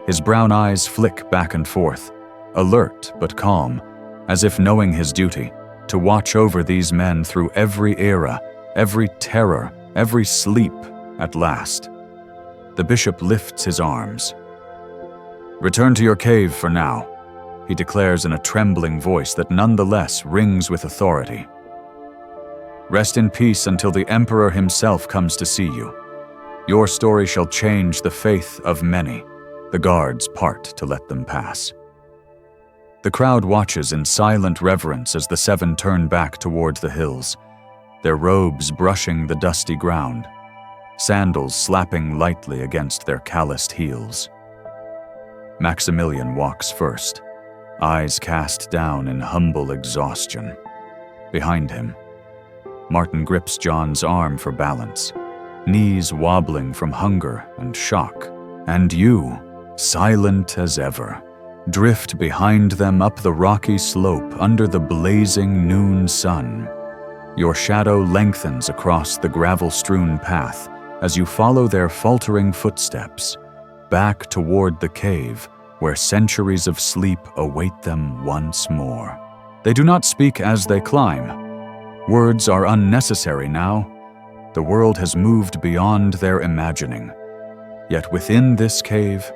His brown eyes flick back and forth, alert but calm, as if knowing his duty, to watch over these men through every era, every terror, every sleep, at last. The bishop lifts his arms. Return to your cave for now, he declares in a trembling voice that nonetheless rings with authority. Rest in peace until the emperor himself comes to see you. Your story shall change the faith of many. The guards part to let them pass. The crowd watches in silent reverence as the 7 turn back toward the hills, their robes brushing the dusty ground, sandals slapping lightly against their calloused heels. Maximilian walks first, eyes cast down in humble exhaustion. Behind him, Martin grips John's arm for balance, knees wobbling from hunger and shock. And you, silent as ever, drift behind them up the rocky slope under the blazing noon sun. Your shadow lengthens across the gravel-strewn path as you follow their faltering footsteps, back toward the cave where centuries of sleep await them once more. They do not speak as they climb. Words are unnecessary now. The world has moved beyond their imagining. Yet within this cave,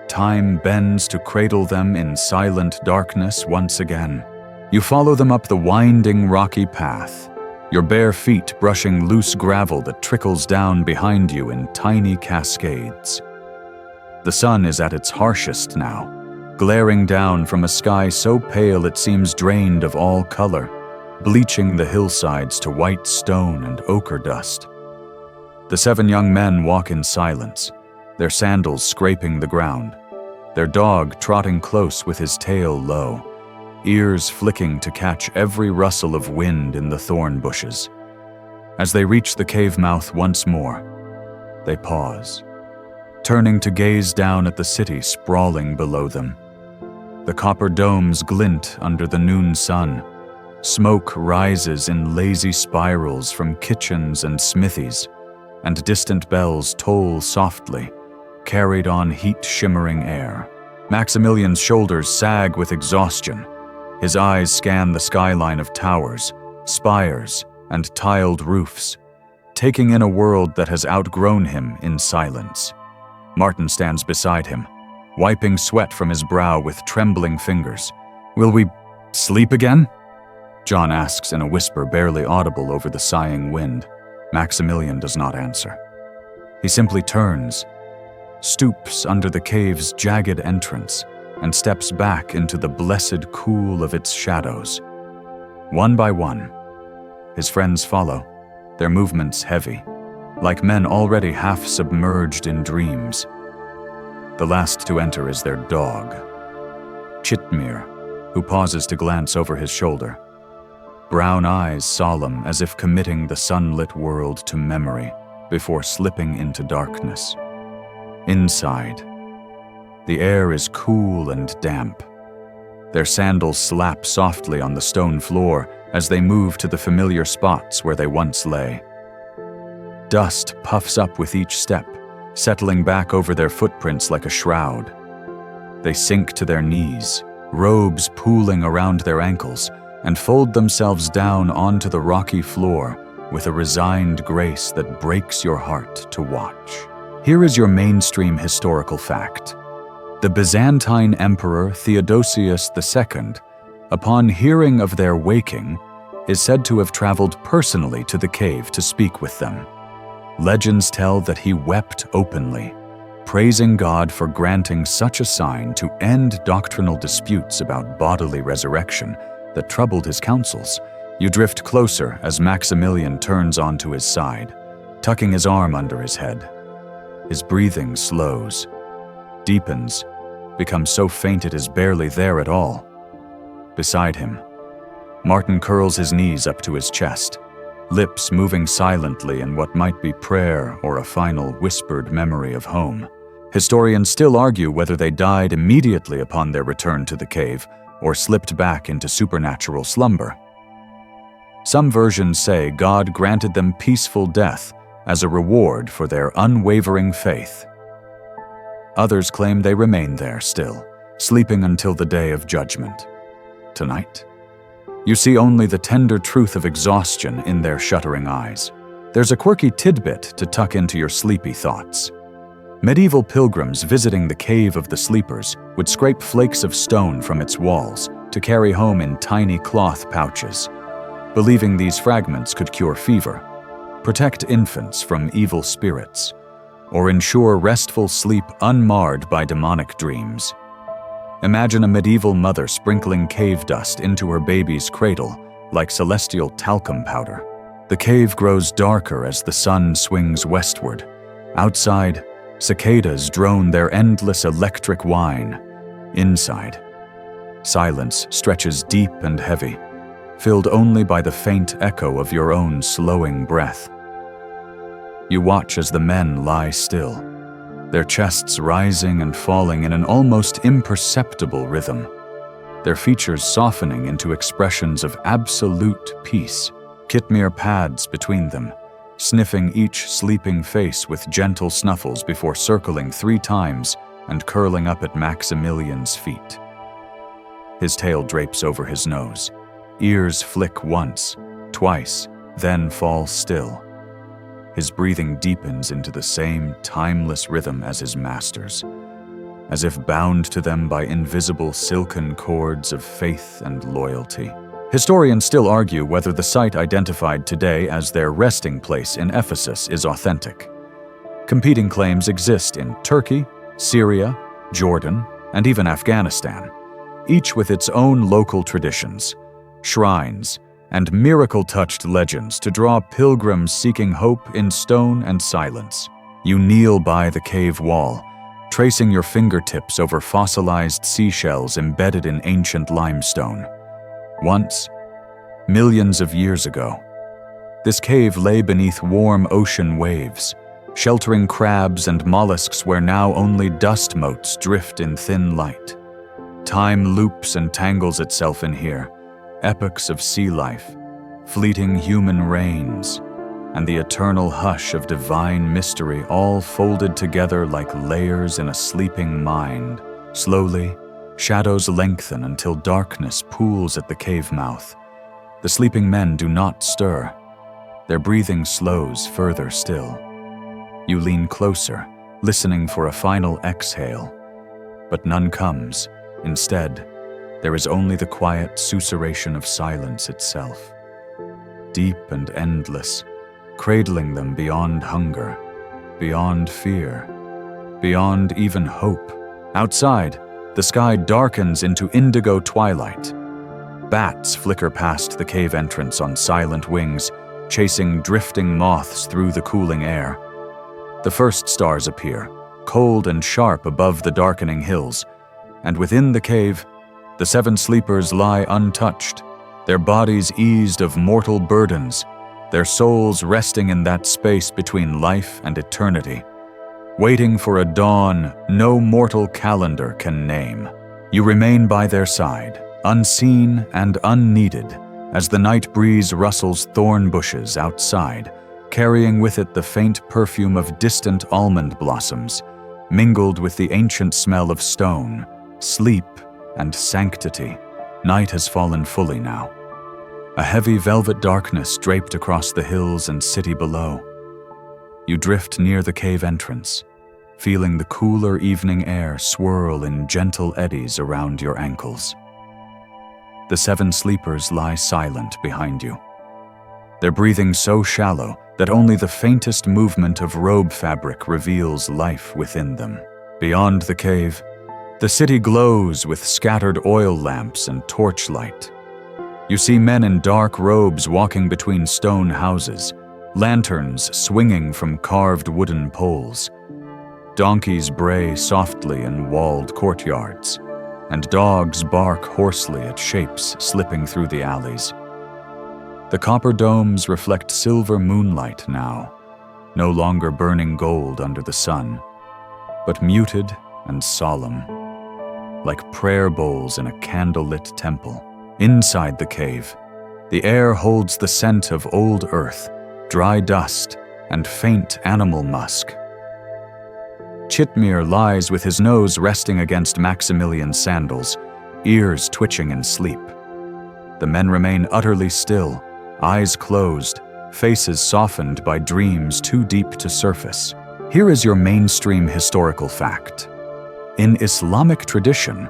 time bends to cradle them in silent darkness once again. You follow them up the winding rocky path, your bare feet brushing loose gravel that trickles down behind you in tiny cascades. The sun is at its harshest now, glaring down from a sky so pale it seems drained of all color, bleaching the hillsides to white stone and ochre dust. The 7 young men walk in silence, their sandals scraping the ground, their dog trotting close with his tail low, ears flicking to catch every rustle of wind in the thorn bushes. As they reach the cave mouth once more, they pause, turning to gaze down at the city sprawling below them. The copper domes glint under the noon sun. Smoke rises in lazy spirals from kitchens and smithies, and distant bells toll softly, carried on heat-shimmering air. Maximilian's shoulders sag with exhaustion. His eyes scan the skyline of towers, spires, and tiled roofs, taking in a world that has outgrown him in silence. Martin stands beside him, wiping sweat from his brow with trembling fingers. "Will we sleep again?" John asks in a whisper barely audible over the sighing wind. Maximilian does not answer. He simply turns, stoops under the cave's jagged entrance, and steps back into the blessed cool of its shadows. One by one, his friends follow, their movements heavy, like men already half submerged in dreams. The last to enter is their dog, Chitmir, who pauses to glance over his shoulder. Brown eyes solemn as if committing the sunlit world to memory before slipping into darkness. Inside, the air is cool and damp. Their sandals slap softly on the stone floor as they move to the familiar spots where they once lay. Dust puffs up with each step, settling back over their footprints like a shroud. They sink to their knees, robes pooling around their ankles, and fold themselves down onto the rocky floor with a resigned grace that breaks your heart to watch. Here is your mainstream historical fact. The Byzantine Emperor Theodosius II, upon hearing of their waking, is said to have traveled personally to the cave to speak with them. Legends tell that he wept openly, praising God for granting such a sign to end doctrinal disputes about bodily resurrection that troubled his councils. You drift closer as Maximilian turns onto his side, tucking his arm under his head. His breathing slows, deepens, becomes so faint it is barely there at all. Beside him, Martin curls his knees up to his chest, lips moving silently in what might be prayer or a final whispered memory of home. Historians still argue whether they died immediately upon their return to the cave or slipped back into supernatural slumber. Some versions say God granted them peaceful death as a reward for their unwavering faith. Others claim they remain there still, sleeping until the day of judgment. Tonight, you see only the tender truth of exhaustion in their shuddering eyes. There's a quirky tidbit to tuck into your sleepy thoughts. Medieval pilgrims visiting the Cave of the Sleepers would scrape flakes of stone from its walls to carry home in tiny cloth pouches, believing these fragments could cure fever, protect infants from evil spirits, or ensure restful sleep unmarred by demonic dreams. Imagine a medieval mother sprinkling cave dust into her baby's cradle like celestial talcum powder. The cave grows darker as the sun swings westward. Outside, cicadas drone their endless electric whine. Inside, silence stretches deep and heavy, filled only by the faint echo of your own slowing breath. You watch as the men lie still, their chests rising and falling in an almost imperceptible rhythm, their features softening into expressions of absolute peace. Chitmir pads between them, sniffing each sleeping face with gentle snuffles before circling 3 times and curling up at Maximilian's feet. His tail drapes over his nose, ears flick once, twice, then fall still. His breathing deepens into the same timeless rhythm as his master's, as if bound to them by invisible silken cords of faith and loyalty. Historians still argue whether the site identified today as their resting place in Ephesus is authentic. Competing claims exist in Turkey, Syria, Jordan, and even Afghanistan, each with its own local traditions, shrines, and miracle-touched legends to draw pilgrims seeking hope in stone and silence. You kneel by the cave wall, tracing your fingertips over fossilized seashells embedded in ancient limestone. Once, millions of years ago, this cave lay beneath warm ocean waves, sheltering crabs and mollusks where now only dust motes drift in thin light. Time loops and tangles itself in here, epochs of sea life, fleeting human reigns, and the eternal hush of divine mystery all folded together like layers in a sleeping mind. Slowly, shadows lengthen until darkness pools at the cave mouth. The sleeping men do not stir. Their breathing slows further still. You lean closer, listening for a final exhale. But none comes. Instead, there is only the quiet susurration of silence itself. Deep and endless, cradling them beyond hunger, beyond fear, beyond even hope. Outside, the sky darkens into indigo twilight. Bats flicker past the cave entrance on silent wings, chasing drifting moths through the cooling air. The first stars appear, cold and sharp above the darkening hills, and within the cave, the seven sleepers lie untouched, their bodies eased of mortal burdens, their souls resting in that space between life and eternity, waiting for a dawn no mortal calendar can name. You remain by their side, unseen and unneeded, as the night breeze rustles thorn bushes outside, carrying with it the faint perfume of distant almond blossoms, mingled with the ancient smell of stone, sleep, and sanctity. Night has fallen fully now. A heavy velvet darkness draped across the hills and city below. You drift near the cave entrance, feeling the cooler evening air swirl in gentle eddies around your ankles. The seven sleepers lie silent behind you, their breathing so shallow that only the faintest movement of robe fabric reveals life within them. Beyond the cave, the city glows with scattered oil lamps and torchlight. You see men in dark robes walking between stone houses, lanterns swinging from carved wooden poles. Donkeys bray softly in walled courtyards, and dogs bark hoarsely at shapes slipping through the alleys. The copper domes reflect silver moonlight now, no longer burning gold under the sun, but muted and solemn, like prayer bowls in a candlelit temple. Inside the cave, the air holds the scent of old earth, dry dust, and faint animal musk. Chitmir lies with his nose resting against Maximilian's sandals, ears twitching in sleep. The men remain utterly still, eyes closed, faces softened by dreams too deep to surface. Here is your mainstream historical fact. In Islamic tradition,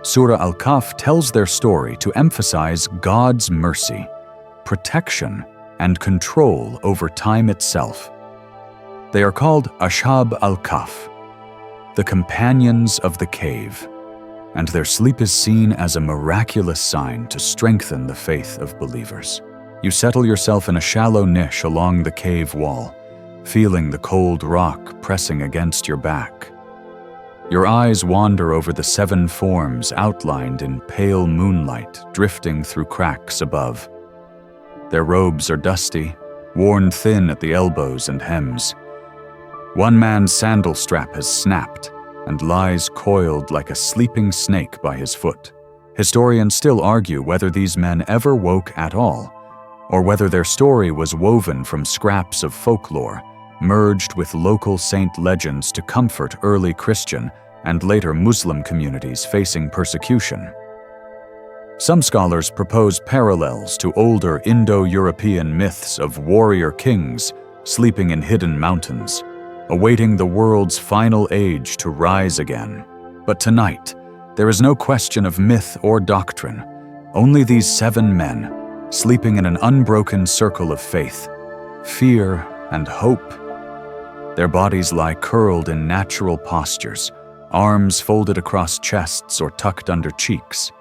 Surah Al-Kahf tells their story to emphasize God's mercy, protection, and control over time itself. They are called Ashab al-Kahf, the companions of the cave, and their sleep is seen as a miraculous sign to strengthen the faith of believers. You settle yourself in a shallow niche along the cave wall, feeling the cold rock pressing against your back. Your eyes wander over the seven forms outlined in pale moonlight drifting through cracks above. Their robes are dusty, worn thin at the elbows and hems. One man's sandal strap has snapped and lies coiled like a sleeping snake by his foot. Historians still argue whether these men ever woke at all, or whether their story was woven from scraps of folklore, merged with local saint legends to comfort early Christian and later Muslim communities facing persecution. Some scholars propose parallels to older Indo-European myths of warrior kings sleeping in hidden mountains, awaiting the world's final age to rise again. But tonight, there is no question of myth or doctrine. Only these 7 men, sleeping in an unbroken circle of faith, fear, and hope. Their bodies lie curled in natural postures, arms folded across chests or tucked under cheeks.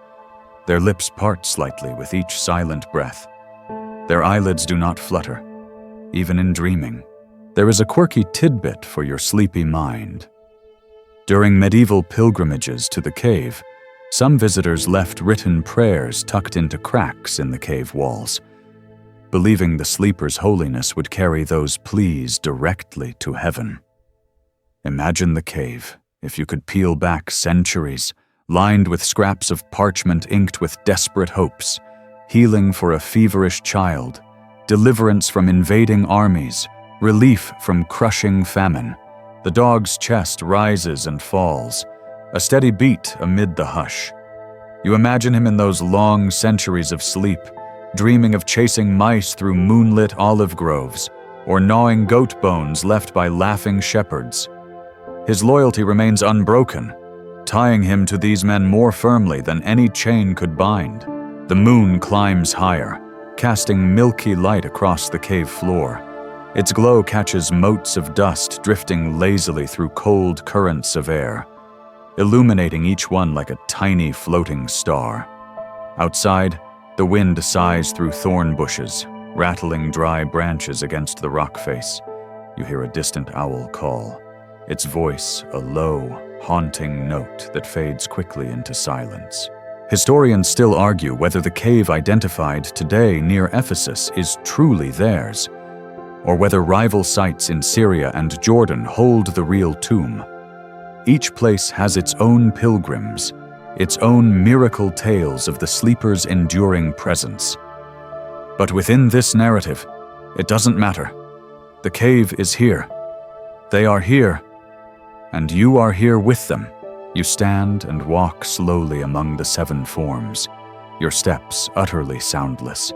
Their lips part slightly with each silent breath. Their eyelids do not flutter, even in dreaming. There is a quirky tidbit for your sleepy mind. During medieval pilgrimages to the cave, some visitors left written prayers tucked into cracks in the cave walls, believing the sleeper's holiness would carry those pleas directly to heaven. Imagine the cave, if you could peel back centuries, lined with scraps of parchment inked with desperate hopes, healing for a feverish child, deliverance from invading armies, relief from crushing famine. The dog's chest rises and falls, a steady beat amid the hush. You imagine him in those long centuries of sleep, dreaming of chasing mice through moonlit olive groves, or gnawing goat bones left by laughing shepherds. His loyalty remains unbroken, tying him to these men more firmly than any chain could bind. The moon climbs higher, casting milky light across the cave floor. Its glow catches motes of dust drifting lazily through cold currents of air, illuminating each one like a tiny floating star. Outside, the wind sighs through thorn bushes, rattling dry branches against the rock face. You hear a distant owl call, its voice a low, haunting note that fades quickly into silence. Historians still argue whether the cave identified today near Ephesus is truly theirs, or whether rival sites in Syria and Jordan hold the real tomb. Each place has its own pilgrims, its own miracle tales of the sleeper's enduring presence. But within this narrative, it doesn't matter. The cave is here. They are here, and you are here with them. You stand and walk slowly among the 7 forms, your steps utterly soundless.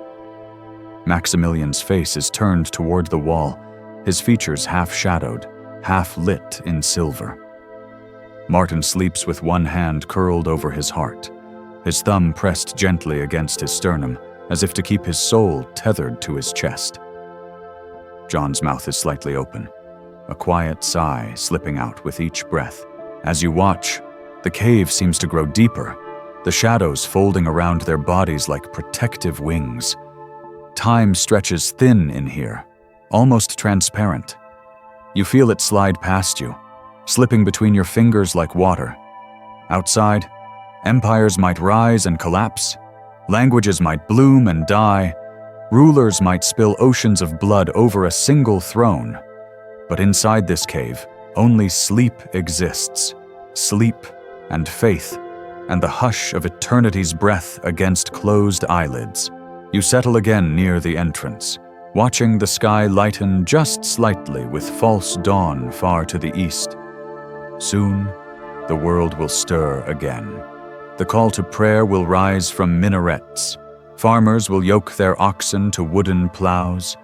Maximilian's face is turned toward the wall, his features half-shadowed, half-lit in silver. Martin sleeps with one hand curled over his heart, his thumb pressed gently against his sternum, as if to keep his soul tethered to his chest. John's mouth is slightly open, a quiet sigh slipping out with each breath. As you watch, the cave seems to grow deeper, the shadows folding around their bodies like protective wings. Time stretches thin in here, almost transparent. You feel it slide past you, slipping between your fingers like water. Outside, empires might rise and collapse, languages might bloom and die, rulers might spill oceans of blood over a single throne. But inside this cave, only sleep exists. Sleep and faith, and the hush of eternity's breath against closed eyelids. You settle again near the entrance, watching the sky lighten just slightly with false dawn far to the east. Soon, the world will stir again. The call to prayer will rise from minarets. Farmers will yoke their oxen to wooden plows,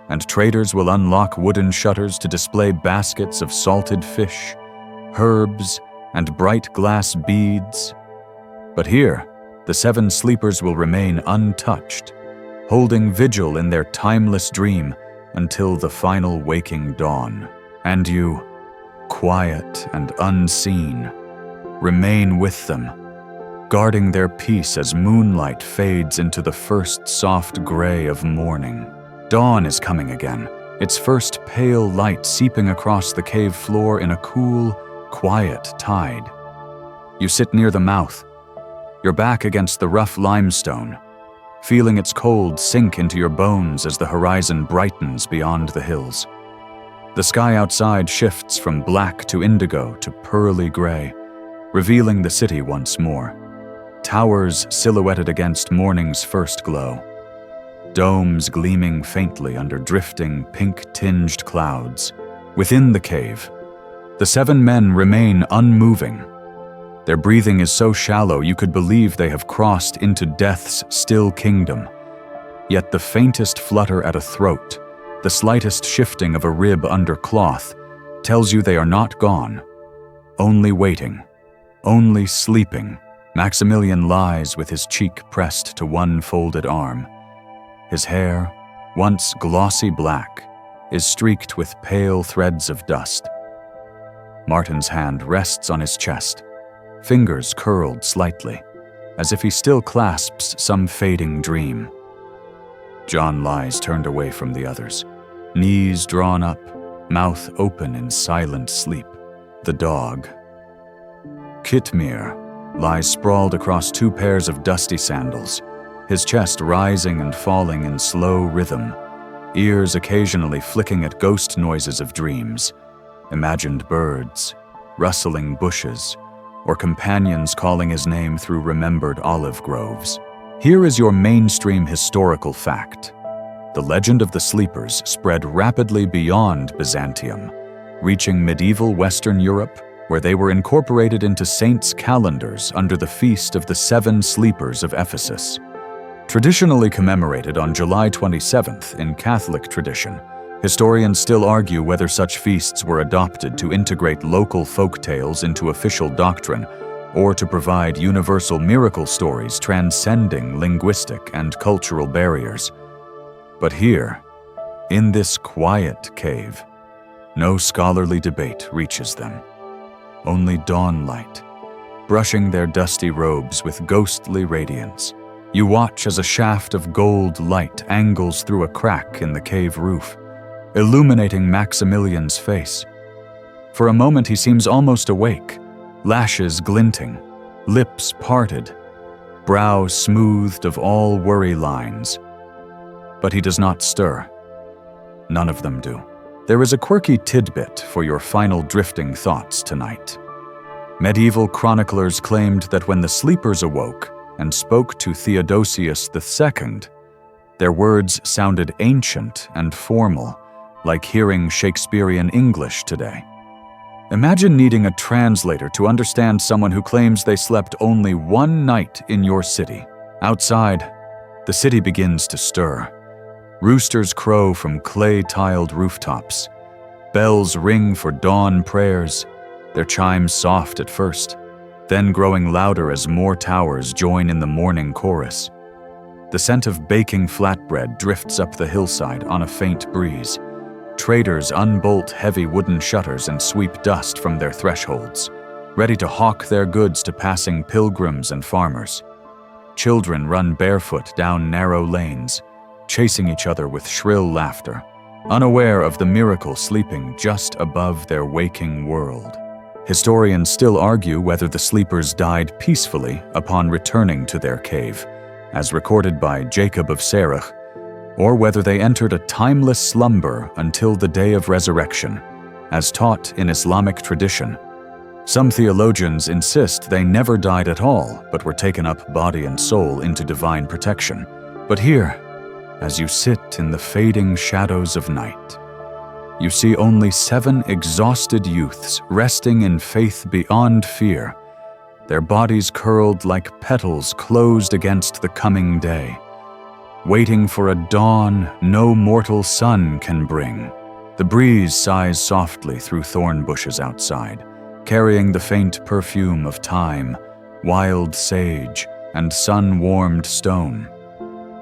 and traders will unlock wooden shutters to display baskets of salted fish, herbs, and bright glass beads. But here, the 7 sleepers will remain untouched, holding vigil in their timeless dream until the final waking dawn. And you, quiet and unseen, remain with them, guarding their peace as moonlight fades into the first soft gray of morning. Dawn is coming again, its first pale light seeping across the cave floor in a cool, quiet tide. You sit near the mouth, your back against the rough limestone, feeling its cold sink into your bones as the horizon brightens beyond the hills. The sky outside shifts from black to indigo to pearly gray, revealing the city once more. Towers silhouetted against morning's first glow. Domes gleaming faintly under drifting, pink-tinged clouds. Within the cave, the 7 men remain unmoving. Their breathing is so shallow you could believe they have crossed into death's still kingdom. Yet the faintest flutter at a throat, the slightest shifting of a rib under cloth, tells you they are not gone, only waiting, only sleeping, Maximilian lies with his cheek pressed to one folded arm. His hair, once glossy black, is streaked with pale threads of dust. Martin's hand rests on his chest, fingers curled slightly, as if he still clasps some fading dream. John lies turned away from the others, knees drawn up, mouth open in silent sleep. The dog, Kitmir, lies sprawled across two pairs of dusty sandals, his chest rising and falling in slow rhythm, ears occasionally flicking at ghost noises of dreams, imagined birds, rustling bushes, or companions calling his name through remembered olive groves. Here is your mainstream historical fact. The legend of the sleepers spread rapidly beyond Byzantium, reaching medieval Western Europe, where they were incorporated into saints' calendars under the Feast of the Seven Sleepers of Ephesus. Traditionally commemorated on July 27th in Catholic tradition, historians still argue whether such feasts were adopted to integrate local folk tales into official doctrine or to provide universal miracle stories transcending linguistic and cultural barriers. But here, in this quiet cave, no scholarly debate reaches them. Only dawnlight, brushing their dusty robes with ghostly radiance. You watch as a shaft of gold light angles through a crack in the cave roof, illuminating Maximilian's face. For a moment he seems almost awake, lashes glinting, lips parted, brow smoothed of all worry lines. But he does not stir. None of them do. There is a quirky tidbit for your final drifting thoughts tonight. Medieval chroniclers claimed that when the sleepers awoke and spoke to Theodosius II, their words sounded ancient and formal, like hearing Shakespearean English today. Imagine needing a translator to understand someone who claims they slept only one night in your city. Outside, the city begins to stir. Roosters crow from clay-tiled rooftops. Bells ring for dawn prayers, their chimes soft at first, then growing louder as more towers join in the morning chorus. The scent of baking flatbread drifts up the hillside on a faint breeze. Traders unbolt heavy wooden shutters and sweep dust from their thresholds, ready to hawk their goods to passing pilgrims and farmers. Children run barefoot down narrow lanes, chasing each other with shrill laughter, unaware of the miracle sleeping just above their waking world. Historians still argue whether the sleepers died peacefully upon returning to their cave, as recorded by Jacob of Serach, or whether they entered a timeless slumber until the day of resurrection, as taught in Islamic tradition. Some theologians insist they never died at all, but were taken up body and soul into divine protection. But here, as you sit in the fading shadows of night, you see only 7 exhausted youths resting in faith beyond fear, their bodies curled like petals closed against the coming day, waiting for a dawn no mortal sun can bring. The breeze sighs softly through thorn bushes outside, carrying the faint perfume of thyme, wild sage, and sun-warmed stone.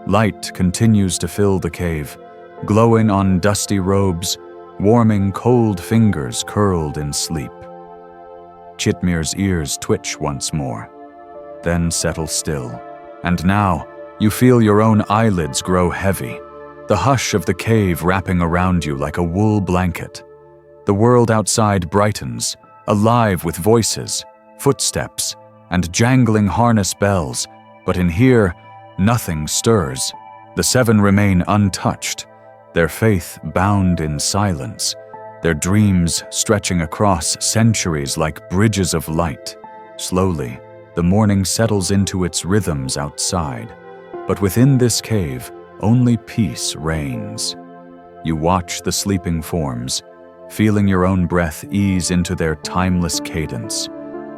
Light continues to fill the cave, glowing on dusty robes, warming cold fingers curled in sleep. Chitmir's ears twitch once more, then settle still, and now you feel your own eyelids grow heavy, the hush of the cave wrapping around you like a wool blanket. The world outside brightens, alive with voices, footsteps, and jangling harness bells, but in here, nothing stirs. The 7 remain untouched, their faith bound in silence, their dreams stretching across centuries like bridges of light. Slowly, the morning settles into its rhythms outside, but within this cave, only peace reigns. You watch the sleeping forms, feeling your own breath ease into their timeless cadence.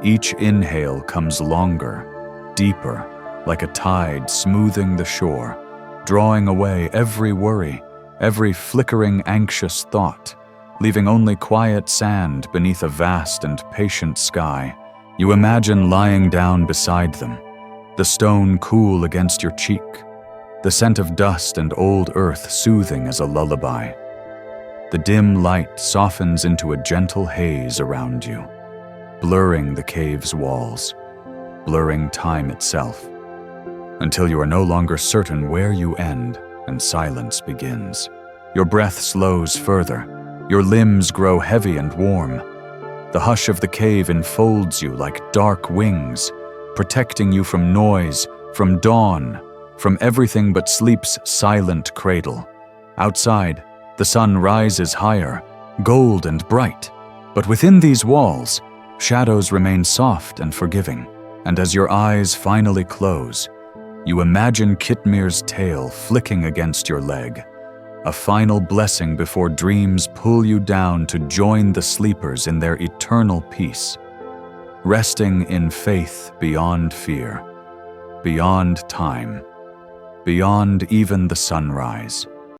Each inhale comes longer, deeper, like a tide smoothing the shore, drawing away every worry, every flickering anxious thought, leaving only quiet sand beneath a vast and patient sky. You imagine lying down beside them, the stone cool against your cheek, the scent of dust and old earth soothing as a lullaby. The dim light softens into a gentle haze around you, blurring the cave's walls, blurring time itself, until you are no longer certain where you end and silence begins. Your breath slows further, your limbs grow heavy and warm. The hush of the cave enfolds you like dark wings, protecting you from noise, from dawn, from everything but sleep's silent cradle. Outside, the sun rises higher, gold and bright, but within these walls, shadows remain soft and forgiving, and as your eyes finally close, you imagine Kitmir's tail flicking against your leg, a final blessing before dreams pull you down to join the sleepers in their eternal peace, resting in faith beyond fear, beyond time, beyond even the sunrise.